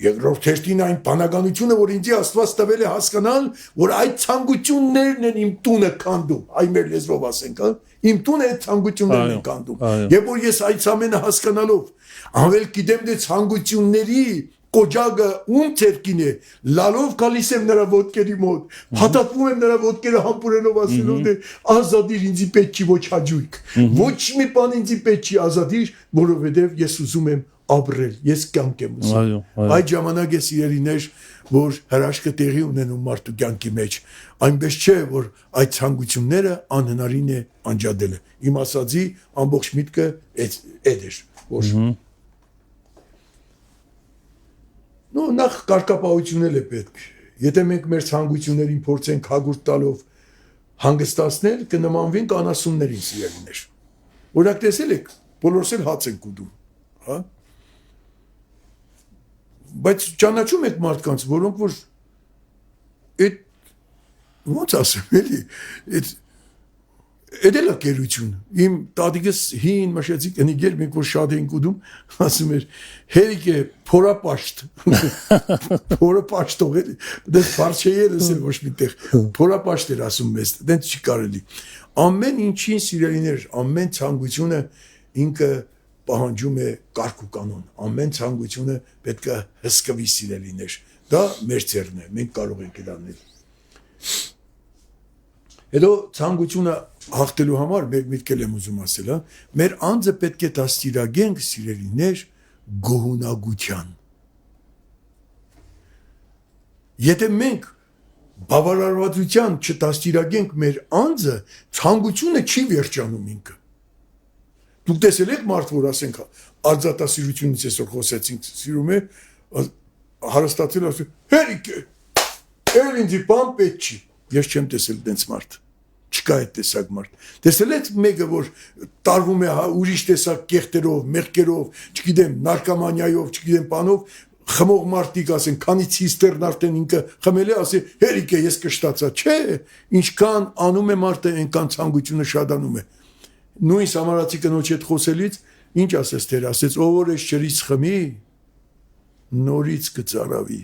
երկրորդ հերթին այն բանականությունը որ ինձ Աստված տվել է հասկանալ որ այդ ցանկություններն են իմ տունը քանդում այ մեր լեզվով ասենք հա իմ տունը այդ ցանկություններն են քանդում եւ որ ես այդ ամենը հասկանալով անվել գիտեմ դե ցանկությունների Կոջագը ում ցերկին է լալով գալիս եմ նրա ոտքերի մոտ հատատվում եմ նրա ոտքերը համբուրելով ասելով դե ազատիր ինձի պետք չի ոչ հաջույք ոչ մի բան ինձի պետք չի ազատիր որովհետև ես ուզում եմ ապրել ես կյանք եմ ուզում այդ ժամանակ է սիրելիներ որ հրաշքը տեղի ունենում մարդու կյանքի մեջ այնպես չէ որ այդ ցանկությունները անհնարին է անջատելը իմ ասածի ամբողջ միտքը այդ էր որ No, նախ կարգապահությունել է պետք։ Եթե մենք մեր ցանկություններին փորձենք հագուրտ տալով հանգստացնել, կնմանվենք անասուններին սիրելիներ։ Օրինակ տեսել եք, բոլորս էլ հաց ենք ուտում, հա? Բայց ճանաչում եք մարդկանց, որոնք որ այդ ոնց ասեմ, էլի, այդ էլ է գերություն։ Իմ տատիկս հին մշեցիկ ընիգեր մենք որ շատ էինք ուտում, ասում էր հերիք է փորապաշտ։ Փորապաշտող էլի։ Դες բարձեյելս էլ ոչ միտեղ։ Փորապաշտ էր ասում մեզ, դենց չի կարելի։ Ամեն ինչին սիրելիներ, ամեն ցանկությունը ինքը պահանջում է կարգ ու կանոն։ Ամեն ցանկությունը պետք է հսկվի սիրելիներ։ Դա մեր ձեռն է, մենք կարող ենք դա անել։ Հետո ցանկությունը հաղթելու համար մեր միտքել եմ ուզում ասել, հա, մեր անձը պետք է դաստիարակենք սիրելիներ գոհունակության։ Եթե մենք բավարարվածության չդաստիարակենք մեր անձը, ցանկությունը չի վերջանում ինքը։ Դուք տեսել եք մարդ, որ ասենք արձատասիրությունից այսօր խոսեցինք, սիրում է հարստացել ասում, հերիք է, էլ ինձի բան պետք չի։ Ես չեմ տեսել դենց մարդ։ Չկա այդ տեսակ մարդ։ Տեսել եք մեկը, որ տարվում է ուրիշ տեսակ կեղտերով, մեղքերով, չգիտեմ, նարկոմանիայով, չգիտեմ, բանով, խմող մարդիկ ասեն, քանի ցիստերն արդեն ինքը խմել է, ասի, հերիք է, ես կշտացա։ Չէ, ինչքան անում է մարդը, այնքան ցանկությունը շատանում է։ Նույն սամարացի կնոջ հետ խոսելից ինչ ասես դեր, ասեց, ով որ ես ջրից խմի, նորից կծարավի,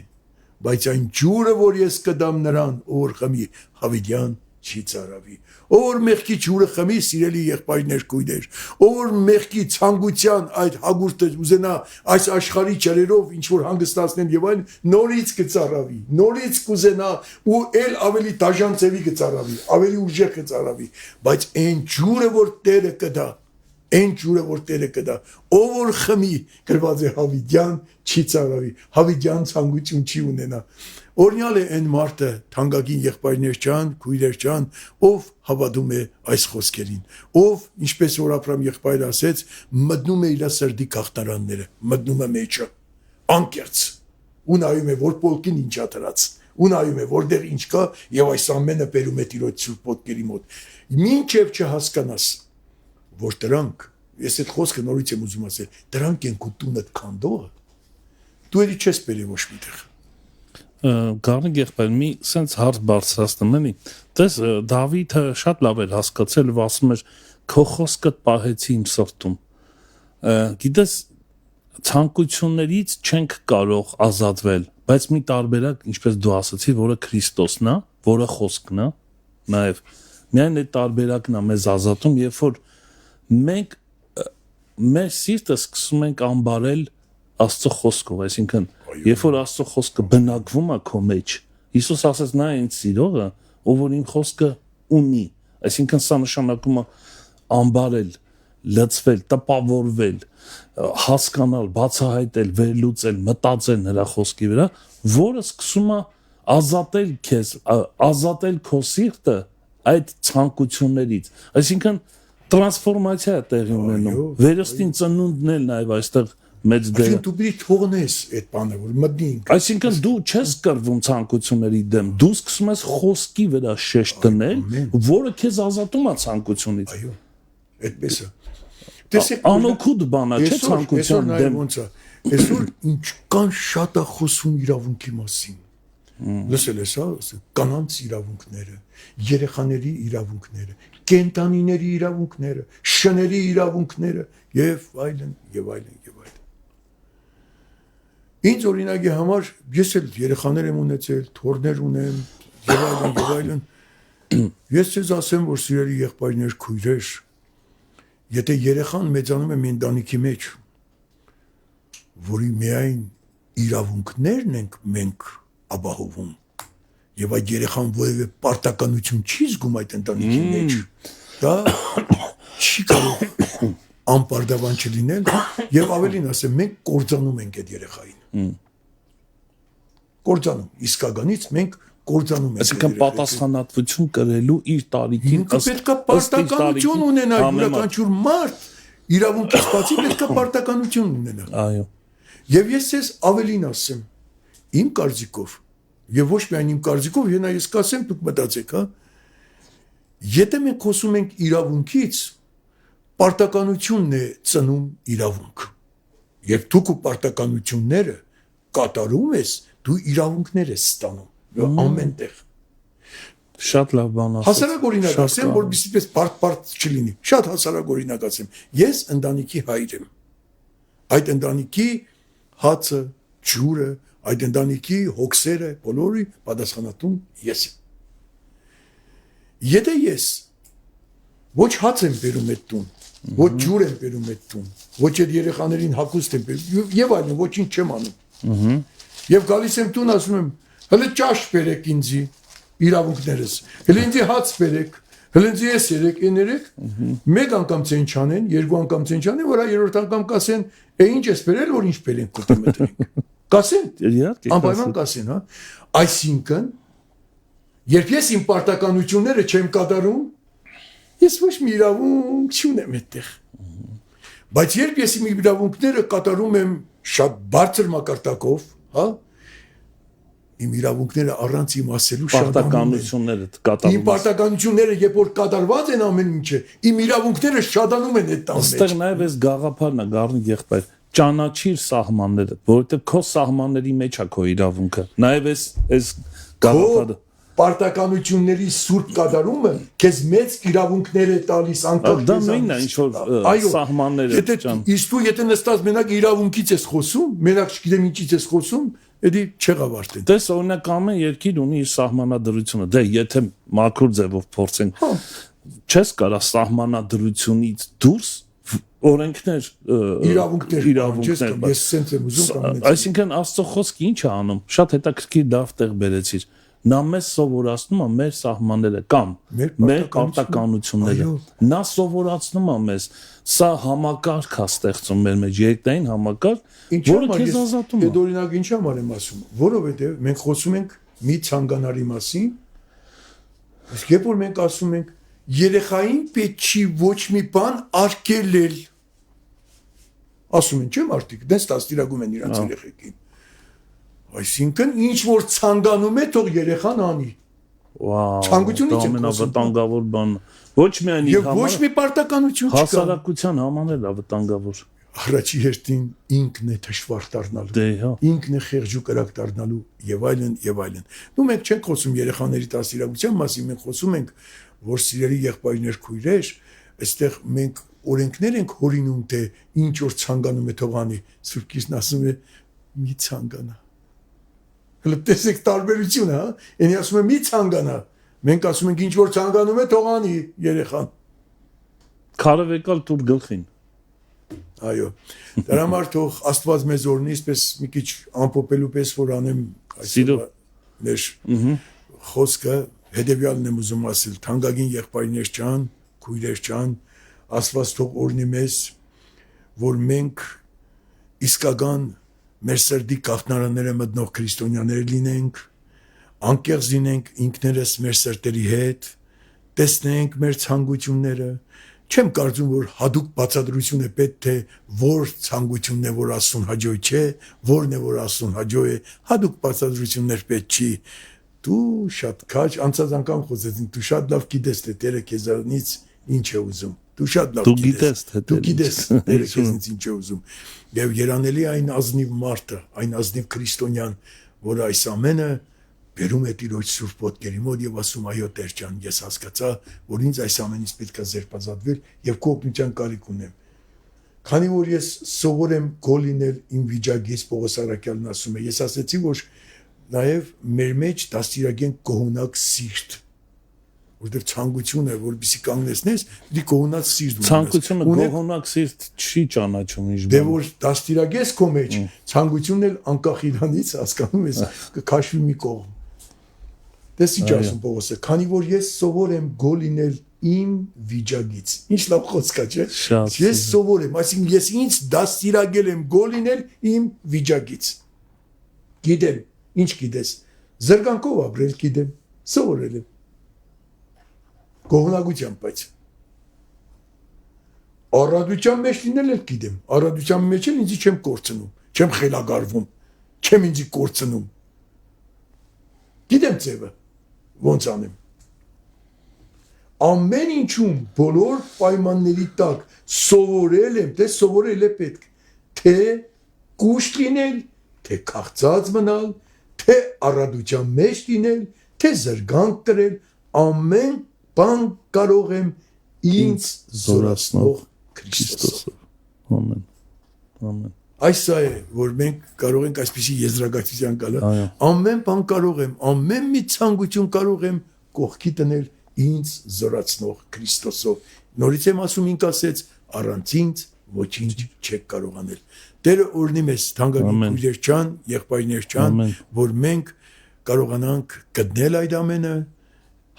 բայց այն ջուրը, որ ես կդամ նրան, ով որ խմի, հավիտյան չի ծարավի։ Ով որ մեղքի ջուրը խմի, սիրելի եղբայրներ, քույրեր, ով որ մեղքի ցանկության այդ հագուրտը ուզենա այս աշխարհի ջրերով ինչ որ հանգստացնել եւ այլն, նորից կծարավի, նորից կուզենա ու ել ավելի դաժան ծևի կծարավի, ավելի ուժեղ կծարավի, բայց այն ջուրը, որ Տերը կդա, այն ջուրը, որ Տերը կդա, ով որ խմի, գրված է հավիտյան չի ծարավի, հավիտյան ցանկություն չի ունենա։ Օրինալ է այն մարդը, թանկագին եղբայրներ ջան, քույրեր ջան, ով հավատում է այս խոսքերին, ով, ինչպես որ Աբրահամ եղբայրը ասեց, մտնում է իր սրտի գաղտնարանները, մտնում է մեջը, անկեղծ, ու նայում է, որ պոլկին ինչա դրած, ու նայում է, որտեղ ինչ կա, եւ այս ամենը բերում է Տիրոջ սուրբ ոտքերի մոտ։ Մինչև չհասկանաս, որ դրանք, ես այդ խոսքը նորից եմ ուզում ասել, դրանք են քո տունդ քանդողը, դու էլի չես բերի ոչ միտեղ։ Գարնիկ եղբայր, մի սենց հարց բարձրացնում էլի, տես Դավիթը շատ լավ էր հասկացել ու ասում էր, քո խոսքդ պահեցի իմ սրտում, գիտես ցանկություններից չենք կարող ազատվել, բայց մի տարբերակ, ինչպես դու ասացիր, որը Քրիստոսն է, որը խոսքն է, նաև միայն այդ տարբերակն է մեզ ազատում, երբ որ մենք մեր սիրտը սկսում ենք ամբարել Աստծո խոսքով, այսինքն երբ որ Աստծո խոսքը բնակվում է քո մեջ, Հիսուս ասաց նա այն սիրողը, ով որ իմ խոսքը ունի, այսինքն սա նշանակում է ամբարել, լծվել, տպավորվել, հասկանալ, բացահայտել, վերլուծել, մտածել նրա խոսքի վրա, որը սկսում է ազատել քեզ, ազատել քո սիրտը այդ ցանկություններից։ Այսինքն տրանսֆորմացիա է տեղի ունենում։ Վերստին ծնունդն էլ նաև այստեղ մեծ դեր։ Դու պիտի թողնես այդ բանը, որ մտնի ինքը։ Այսինքն դու չես կռվում ցանկությունների դեմ, դու սկսում ես խոսքի վրա շեշտ դնել, որը քեզ ազատում է ցանկությունից։ Այո, այդպես է։ Տեսեք, Անօգուտ բան է, չէ՞ ցանկության դեմ։ Այսօր ինչքան շատ է խոսում իրավունքի մասին։ Լսել ես, հա, կանանց իրավունքները, երեխաների իրավունքները, կենտանիների իրավունքները, շների իրավունքները եւ այլն եւ այլն եւ այլն։ Ինձ օրինակի համար ես էլ երեխաներ եմ ունեցել, թոռներ ունեմ եւ այլն եւ այլն։ Ես ցեզ ասեմ, որ սիրելի եղբայրներ, քույրեր, եթե երեխան մեծանում է մի ընտանիքի մեջ, որի միայն իրավունքներն ենք մենք ապահովում եւ այդ երեխան որևէ պարտականություն չի զգում այդ ընտանիքի մեջ, դա չի կարող անպարտավան չլինել եւ ավելին ասեմ, մենք կործանում ենք այդ երեխային։ Կործանում, իսկականից մենք կործանում ենք։ Այսինքն պատասխանատվություն կրելու իր տարիքին պետք է պարտականություն ունենա յուրաքանչյուր մարդ, իրավունքից բացի պետք է պարտականություն ունենա։ Այո։ Եվ ես ես ավելին ասեմ, իմ կարծիքով, եւ ոչ միայն իմ կարծիքով, ենա ես կասեմ, դուք մտածեք, հա։ Եթե մենք խոսում ենք իրավունքից, պարտականությունն է ծնում իրավունք։ Եվ դու քո պարտականությունները կատարում ես, դու իրավունքներ ես ստանում ամենտեղ։ Շատ լավ բան ասաց։ Հասարակ օրինակ ասեմ, որպեսզի պես բարդ չլինի։ Շատ հասարակ օրինակ ասեմ։ Ես ընտանիքի հայր եմ։ Այդ ընտանիքի հացը, ջուրը, այդ ընտանիքի հոգսերը, բոլորի պատասխանատուն ես եմ։ Եթե ես ոչ հաց եմ բերում այդ տուն, ոչ ջուր եմ բերում այդ տուն, ոչ այդ երեխաներին հագուստ եմ բերում եւ այլն, ոչինչ չեմ անում։ Եվ գալիս եմ տուն, ասում եմ, հələ ճաշ բերեք ինձի, իրավունքներս։ Հələ ինձի հաց բերեք, հələ ինձի ես երեք, երեք, մեկ անգամ ցեն չանեն, երկու անգամ ցեն չանեն, որ երրորդ անգամ կասեն, ինչ ես բերել, որ ինչ բերենք կուտը մտնենք։ Կասեն։ Անպայման կասեն, հա։ Այսինքն, երբ ես իմ պարտականությունները չեմ կատարում, ես ոչ մի իրավունք չունեմ այդտեղ։ Բայց երբ ես իմ իրավունքները կատարում եմ շատ բարձր մակարդակով, հա, իմ իրավունքները առանց իմ ասելու պարտականությունները կատարում։ Իմ պարտականությունները երբ որ կատարված են ամեն ինչը, իմ իրավունքները շատանում են այդ տան մեջ։ Այստեղ նաև էս գաղափարն է, Գառնիկ եղբայր, ճանաչիր սահմանները, որովհետև քո սահմանների մեջ է քո իրավունքը։ Նաև էս գաղափարը պարտականությունների սուրբ կատարումը քեզ մեծ իրավունքներ է տալիս անկախ դա նույնն է ինչ որ սահմանները ճան։ Իսկ դու եթե նստած մենակ իրավունքից ես խոսում, մենակ չգիտեմ ինչից ես խոսում, էդի չեղավ արդեն։ Դες օրինակ ամեն երկիր ունի իր սահմանադրությունը։ Դե եթե մաքուր ձևով փորձենք, չես կարա սահմանադրությունից դուրս օրենքներ իրավունքներ ես սենց եմ ուզում կամ այսինքն Աստծո խոսքը ինչ է անում շատ հետաքրքիր լավ տեղ բերեցիր նա մեզ սովորացնում է մեր սահմանները կամ մեր պարտականությունները նա սովորացնում է մեզ սա համակարգ է ստեղծում մեր մեջ երկնային համակարգ որը քեզ ազատում է այդ օրինակ ինչ համար եմ ասում որովհետև մենք խոսում ենք մի ցանկանարի մասին իսկ երբ որ մենք ասում ենք երեխային պետք չի ոչ մի բան արգելել ասում են չէ՞ մարդիկ դες տաստիրագում են իրանց երեխեքին այսինքն ինչ որ ցանկանում է թող երեխան անի վաու ցանկությունից է վտանգավոր բան ոչ միայն իր համար ոչ մի պարտականություն չկա հասարակության համար էլ է վտանգավոր առաջի հերթին ինքն է թշվառ դառնալու դե հա ինքն է խեղճու կրակ դառնալու եւ այլն նու մենք չենք խոսում երեխաների տաստիրագության մասին մենք խոսում ենք որ սիրելի եղբայրներ քույրեր այստեղ մենք օրենքներ ենք հորինում թե ինչ որ ցանկանում է թողանի Սուրբ Գիրքն ասում է մի ցանկանա հələ տեսեք տարբերությունը հա այնի ասում է մի ցանկանա մենք ասում ենք ինչ որ ցանկանում է թողանի երեխան քարևեկալ տուր գլխին այո դրա համար թող Աստված մեզ օրհնի այսպես մի քիչ ամփոփելու պես որ անեմ այսօր մեր խոսքը հետևյալն եմ ուզում ասել թանկագին եղբայրներ ջան քույրեր ջան Աստված թող օրհնի մեզ, որ մենք իսկական մեր սրտի կաղտնարանները մտնող քրիստոնյաներ լինենք, անկեղծ լինենք ինքներս մեր սրտերի հետ, տեսնենք մեր ցանկությունները, չեմ կարծում, որ հadoop բացատրություն է պետք թե որ ցանկությունն է, որ Աստծուն հաջող չէ, որն է, որ Աստծուն հաջող է, հadoop բացատրություններ պետք չի։ Դու շատ քաջ անցած անգամ խոսեցին, դու շատ լավ գիտես թե Տերը քեզանից ինչ է ուզում։ Դու շատ լավ գիտես, դու գիտես Տերը քեզանից ինչ է ուզում։ Եվ երանելի այն ազնիվ մարդը, այն ազնիվ քրիստոնյան, որ այս ամենը բերում է Տիրոջ սուրբ ոտքերի մոտ եւ ասում այո Տեր ջան, ես հասկացա, որ ինձ այս ամենից պետք է զերծազատվել եւ քո օգնության կարիք ունեմ։ Քանի որ ես սովոր եմ գոլ լինել իմ վիճակից, Պողոս Արաքյալն ասում է, ես ասացի, որ նաեւ մեր մեջ դաստիարակենք կողունակ սիրտ, որտեղ ցանկություն է, որպեսզի կանգնեցնես, դի կողունակ սիրտ ունես։ Ցանկությունը կողունակ սիրտ չի ճանաչում ինչ բան։ Դե որ դաստիարակես քո մեջ, ցանկությունն էլ անկախ իրանից հասկանում ես, կքաշվի մի կողմ։ Դες ինչ ասում Պողոսը, քանի որ ես սովոր եմ գոլ լինել իմ վիճակից։ Ինչ լավ խոսք է, չէ՞։ Ես սովոր եմ, այսինքն ես ինձ դաստիարակել եմ գոլ լինել իմ վիճակից։ Գիտեմ, ինչ գիտես։ Զրկանքով ապրել գիտեմ, սովորել եմ։ Գողնակությամբ բայց։ Առատության մեջ լինել էլ գիտեմ, առատության մեջ էլ ինձ չեմ կորցնում, չեմ խելագարվում, չեմ ինձ կորցնում։ Գիտեմ ձևը, ոնց անեմ։ Ամեն ինչում բոլոր պայմանների տակ սովորել եմ, թե սովորել է պետք, թե կուշտ լինել, թե քաղցած մնալ, թե առատության մեջ լինել, թե զրկանք կրել, ամեն բան կարող եմ ինձ զորացնող Քրիստոսով։ Ամեն։ Ամեն։ Այս է, որ մենք կարող ենք այսպիսի եզրակացության գալ, ամեն բան կարող եմ, ամեն մի ցանկություն կարող եմ կողքի տնել ինձ զորացնող Քրիստոսով։ Նորից եմ ասում, ինք ասեց, առանց ինձ ոչինչ չեք կարող անել։ Տերը օրհնի մեզ, թանկագին քույրեր ջան, եղբայրներ ջան, որ մենք կարողանանք գտնել այդ ամենը,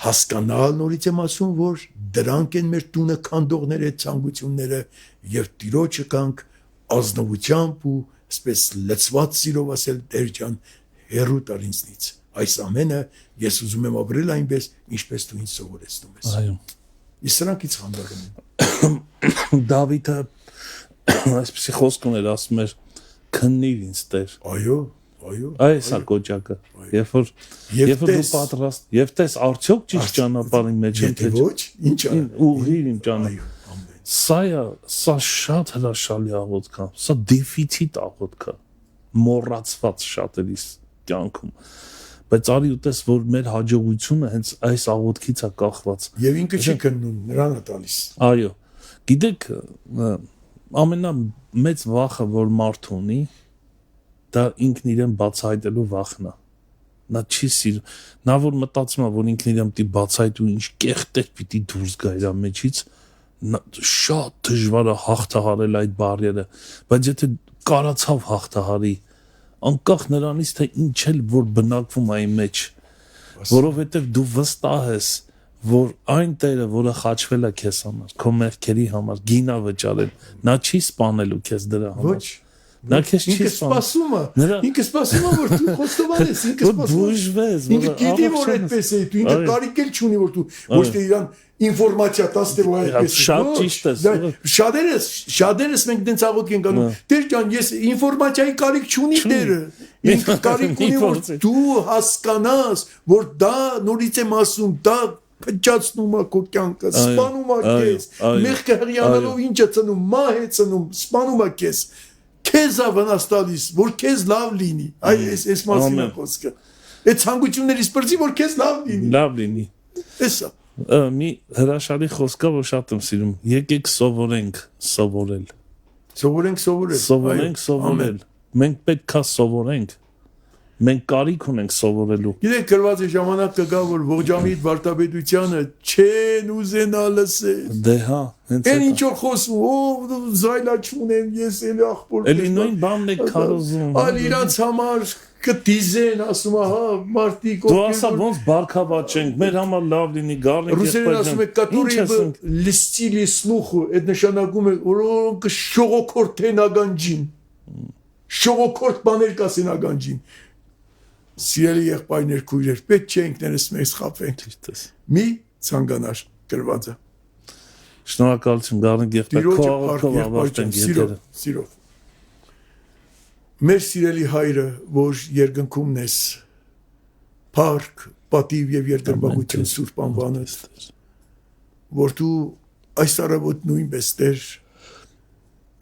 հասկանալ, նորից եմ ասում, որ դրանք են մեր տունը քանդողներ այդ ցանկությունները եւ Տիրոջը կանք ազնվությամբ ու այսպես լծված սիրով ասել Տեր ջան, հեռու տար ինձնից։ Այս ամենը ես ուզում եմ ապրել այնպես, ինչպես դու ինձ սովորեցնում ես։ Այո։ Ես սրանքից խանդագում եմ։ Դավիթը այսպեսի խոսք ուներ, ասում էր քննիր ինձ Տեր։ Այո, այո։ Այս է կոճակը։ Երբ որ դու պատրաստ, եւ տես արդյոք ճիշտ ճանապարհի մեջ եմ թե ոչ, ինչ ա։ Ուղղիր իմ ճանապարհը։ Սա շատ հրաշալի աղոթք է, սա դեֆիցիտ աղոթք է, մոռացված շատերիս կյանքում, բայց արի ուտես, որ մեր հաջողությունը հենց այս աղոթքից է կախված։ Եվ ինքը չի քննում, նրան է տալիս։ Այո, գիտեք, ամենամեծ վախը, որ մարդ ունի, դա ինքն իրեն բացահայտելու վախն է։ Նա չի սիրում, նա որ մտածում է, որ ինքն իրեն պիտի բացահայտի ու ինչ կեղտեր պիտի դուրս գա իր մեջից, շատ դժվար է հաղթահարել այդ բարիերը, բայց եթե կարացավ հաղթահարի, անկախ նրանից թե ինչ էլ որ բնակվում է այն մեջ, որովհետև դու վստահ ես, որ այն Տերը, որը խաչվել է քեզ համար, քո մեղքերի համար, գինա վճարել, նա չի սպանելու քեզ դրա համար։ Ոչ։ Նա քեզ չի սպասում է, ինքը սպասում է, որ դու խոստովանես, ինքը սպասում է, ինքը գիտի, որ այդպես է, դու ինքը կարիք էլ չունի, որ դու ոչ թե իրան ինֆորմացիա տաս թե որ այդպես է։ Շատ ճիշտ ես։ Շատերս մենք դենց աղոթք ենք անում, Տեր ջան, ես ինֆորմացիայի կարիք չունի Տերը, ինքը կարիք ունի, որ դու հասկանաս, որ դա նորից եմ ասում, դա փճացնում է քո կյանքը, սպանում է քեզ, մեղքը հրյանալով ինչ է ծնում, մահ է ծնում, սպանում է քեզ։ Քեզ ավանաս տալիս, որ քեզ լավ լինի։ Այս մասին է խոսքը։ Այդ ցանկություններից բրծի, որ քեզ լավ լինի։ Լավ լինի։ Էսա։ Մի հրաշալի խոսք է, որ շատ եմ սիրում։ Եկեք սովորենք սովորել։ Սովորենք սովորել։ Սովորենք սովորել։ Մենք պետք է սովորենք։ մենք կարիք ունենք սովորելու։ Գիտեք, գրված է ժամանակ կգա, որ ողջամիտ վարդապետությանը չեն ուզենա լսել։ Դե հա, հենց Այն այդ։ ինչ որ խոսում, ով զայլաչուն եմ, ես էլ ախպոր։ Էլի նույն բանն է քարոզում։ Այլ իրանց համար կտիզեն, ասում հա, մարդիկ Դու ասա ոնց բարգավաճենք, մեր համար լավ լինի, գարնենք Ռուսերեն ասում է, который листили слуху, это նշանակում է, որ շողոքորթեն ագանջին։ Շողոքորթ բաներ կասեն ագանջին։ Սիրելի եղբայրներ, քույրեր, պետք չէ ինքներս մեզ խաբենք։ Մի ցանկանար գրվածը։ Շնորհակալություն, գարնենք եղբայր, քո աղոթքով ավարտենք եթերը։ Սիրով։ Մեր սիրելի հայրը, որ երկնքումն ես, փառք, պատիվ եւ երկրպագություն Սուրբ անվանես, որ դու այս առավոտ նույնպես Տեր,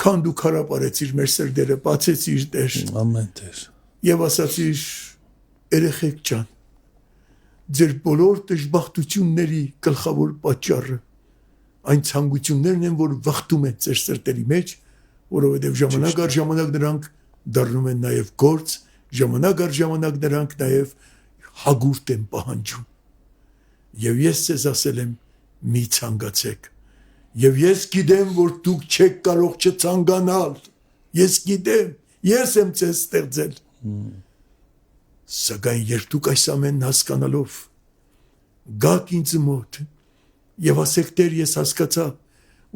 քան դու քարապարեցիր մեր սրտերը, բացեցիր Տեր, Ամեն Տեր։ եւ ասացիր երեխեք ջան, ձեր բոլոր դժբախտությունների գլխավոր պատճառը այն ցանկություններն են, որ վախտում են ձեր սրտերի մեջ, որովհետեւ ժամանակ առ ժամանակ դրանք դառնում են նաև գործ, ժամանակ առ ժամանակ նրանք նաև հագուրտ են պահանջում։ Եվ ես ձեզ ասել եմ, մի ցանկացեք։ Եվ ես գիտեմ, որ դուք չեք կարող չցանկանալ։ Ես գիտեմ, ես եմ ձեզ ստեղծել։ Սակայն երբ դուք այս ամենն հասկանալով գաք ինձ մոտ եւ ասեք Տեր, ես հասկացա,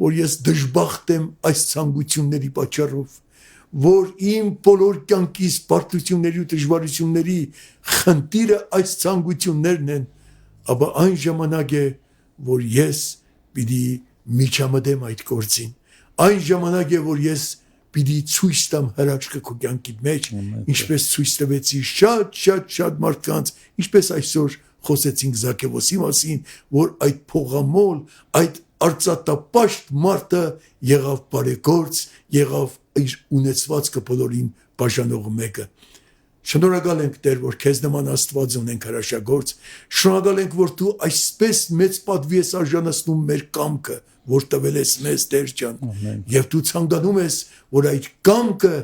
որ ես դժբախտ եմ այս ցանկությունների պատճառով, որ իմ բոլոր կյանքիս բարդությունների ու դժվարությունների խնդիրը այս ցանկություններն են, ապա այն ժամանակ է, որ ես պիտի միջամտեմ այդ գործին։ Այն ժամանակ է, որ ես պիտի ցույց տամ հրաշքը քո կյանքի մեջ, ինչպես ցույց տվեցի շատ մարդկանց, ինչպես այսօր խոսեցինք Զաքեվոսի մասին, որ այդ փողամոլ, այդ արծաթապաշտ մարդը եղավ բարեգործ, եղավ իր ունեցվածքը բոլորին բաժանող մեկը։ Շնորհակալ ենք Տեր, որ քեզ նման Աստված ունենք հրաշագործ, շնորհակալ ենք, որ դու այսպես մեծ պատվի ես արժանացնում մեր կամքը, որ տվել ես մեզ Տեր ջան, եւ դու ցանկանում ես, որ այդ կամքը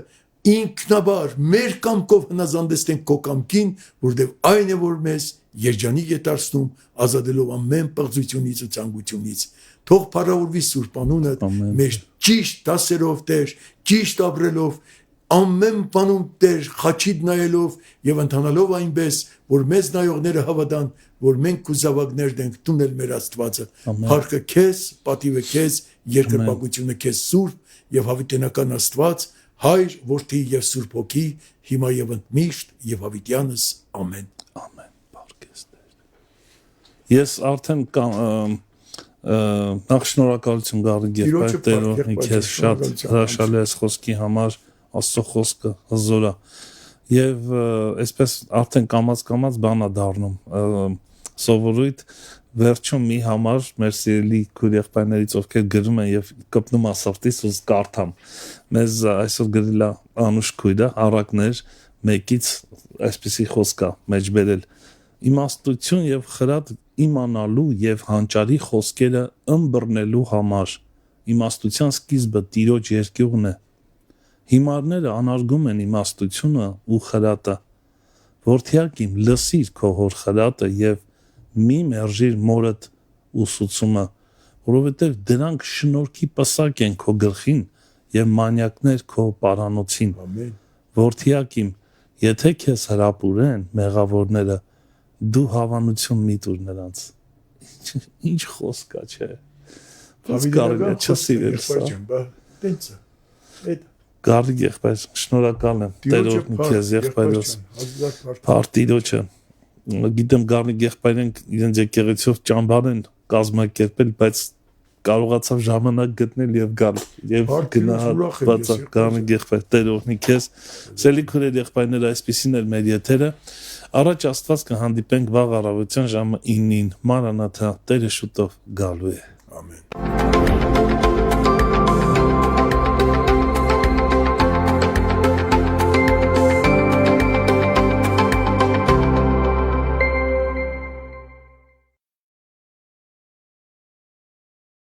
ինքնաբար մեր կամքով հնազանդեցնենք քո կամքին, որտեղ այն է, որ մեզ երջանիկ է դարձնում, ազատելով ամեն պղծությունից ու ցանկությունից։ Թող փառավորվի Սուրբ անունը մեր ճիշտ դասերով Տեր, ճիշտ ապրելով, ամեն բանում Տեր խաչիդ նայելով եւ ընթանալով այնպես, որ մեզ նայողները հավատան, որ մենք քո զավակներն ենք, դու էլ մեր Աստվածը։ Փառքը քեզ, պատիվը քեզ, երկրպագությունը քեզ Սուրբ եւ հավիտենական Աստված, Հայր, Որդի եւ Սուրբ Հոգի, հիմա եւ ընդմիշտ եւ հավիտյանս ամեն։ Ամեն։ Բարգես Տեր։ Ես արդեն նախ շնորհակալություն Գարնիկ եղբայր Տերողնի քեզ շատ հրաշալի այս խոսքի համար, Աստծո խոսքը հզոր է եւ այսպես արդեն կամած բանա դառնում սովորույթ վերջում մի համար մեր սիրելի քույր եղբայրներից ովքեր գրում են եւ կպնում ասարտից ու կարդամ մեզ այսօր գրել է Անուշ քույրը առակներ մեկից այսպեսի խոսք է մեջ բերել իմաստություն եւ խրատ իմանալու եւ հանճարի խոսքերը ըմբռնելու համար իմաստության սկիզբը Տիրոջ երկյուղն է հիմարները անարգում են իմաստությունը ու խրատը որդյակ իմ լսիր քո հոր խրատը եւ մի մերժիր մորդ ուսուցումը որովհետեւ դրանք շնորհքի պսակ են քո գլխին եւ մանյակներ քո պարանոցին ամեն որդյակ իմ եթե քեզ հրապուրեն մեղավորները դու հավանություն մի տուր նրանց ինչ խոսք է չէ ոնց կարելի է չսիրել սա տենց է Գարնիկ եղբայր շնորհակալ եմ Տերողնի քեզ եղբայրս Տիրոջը գիտեմ Գարնիկ եղբայրեն իրենց եկեղեցիով ճամբար են կազմակերպել բայց կարողացավ ժամանակ գտնել եւ գալ եւ գնահատված Գարնիկ եղբայր Տերողնի քեզ սելի քուրեր եղբայրներ այսպեսին էր մեր եթերը առաջ Աստված կհանդիպենք վաղ առավոտյան ժամը 9-ին Մանրանաթա Տերը շուտով գալու է ամեն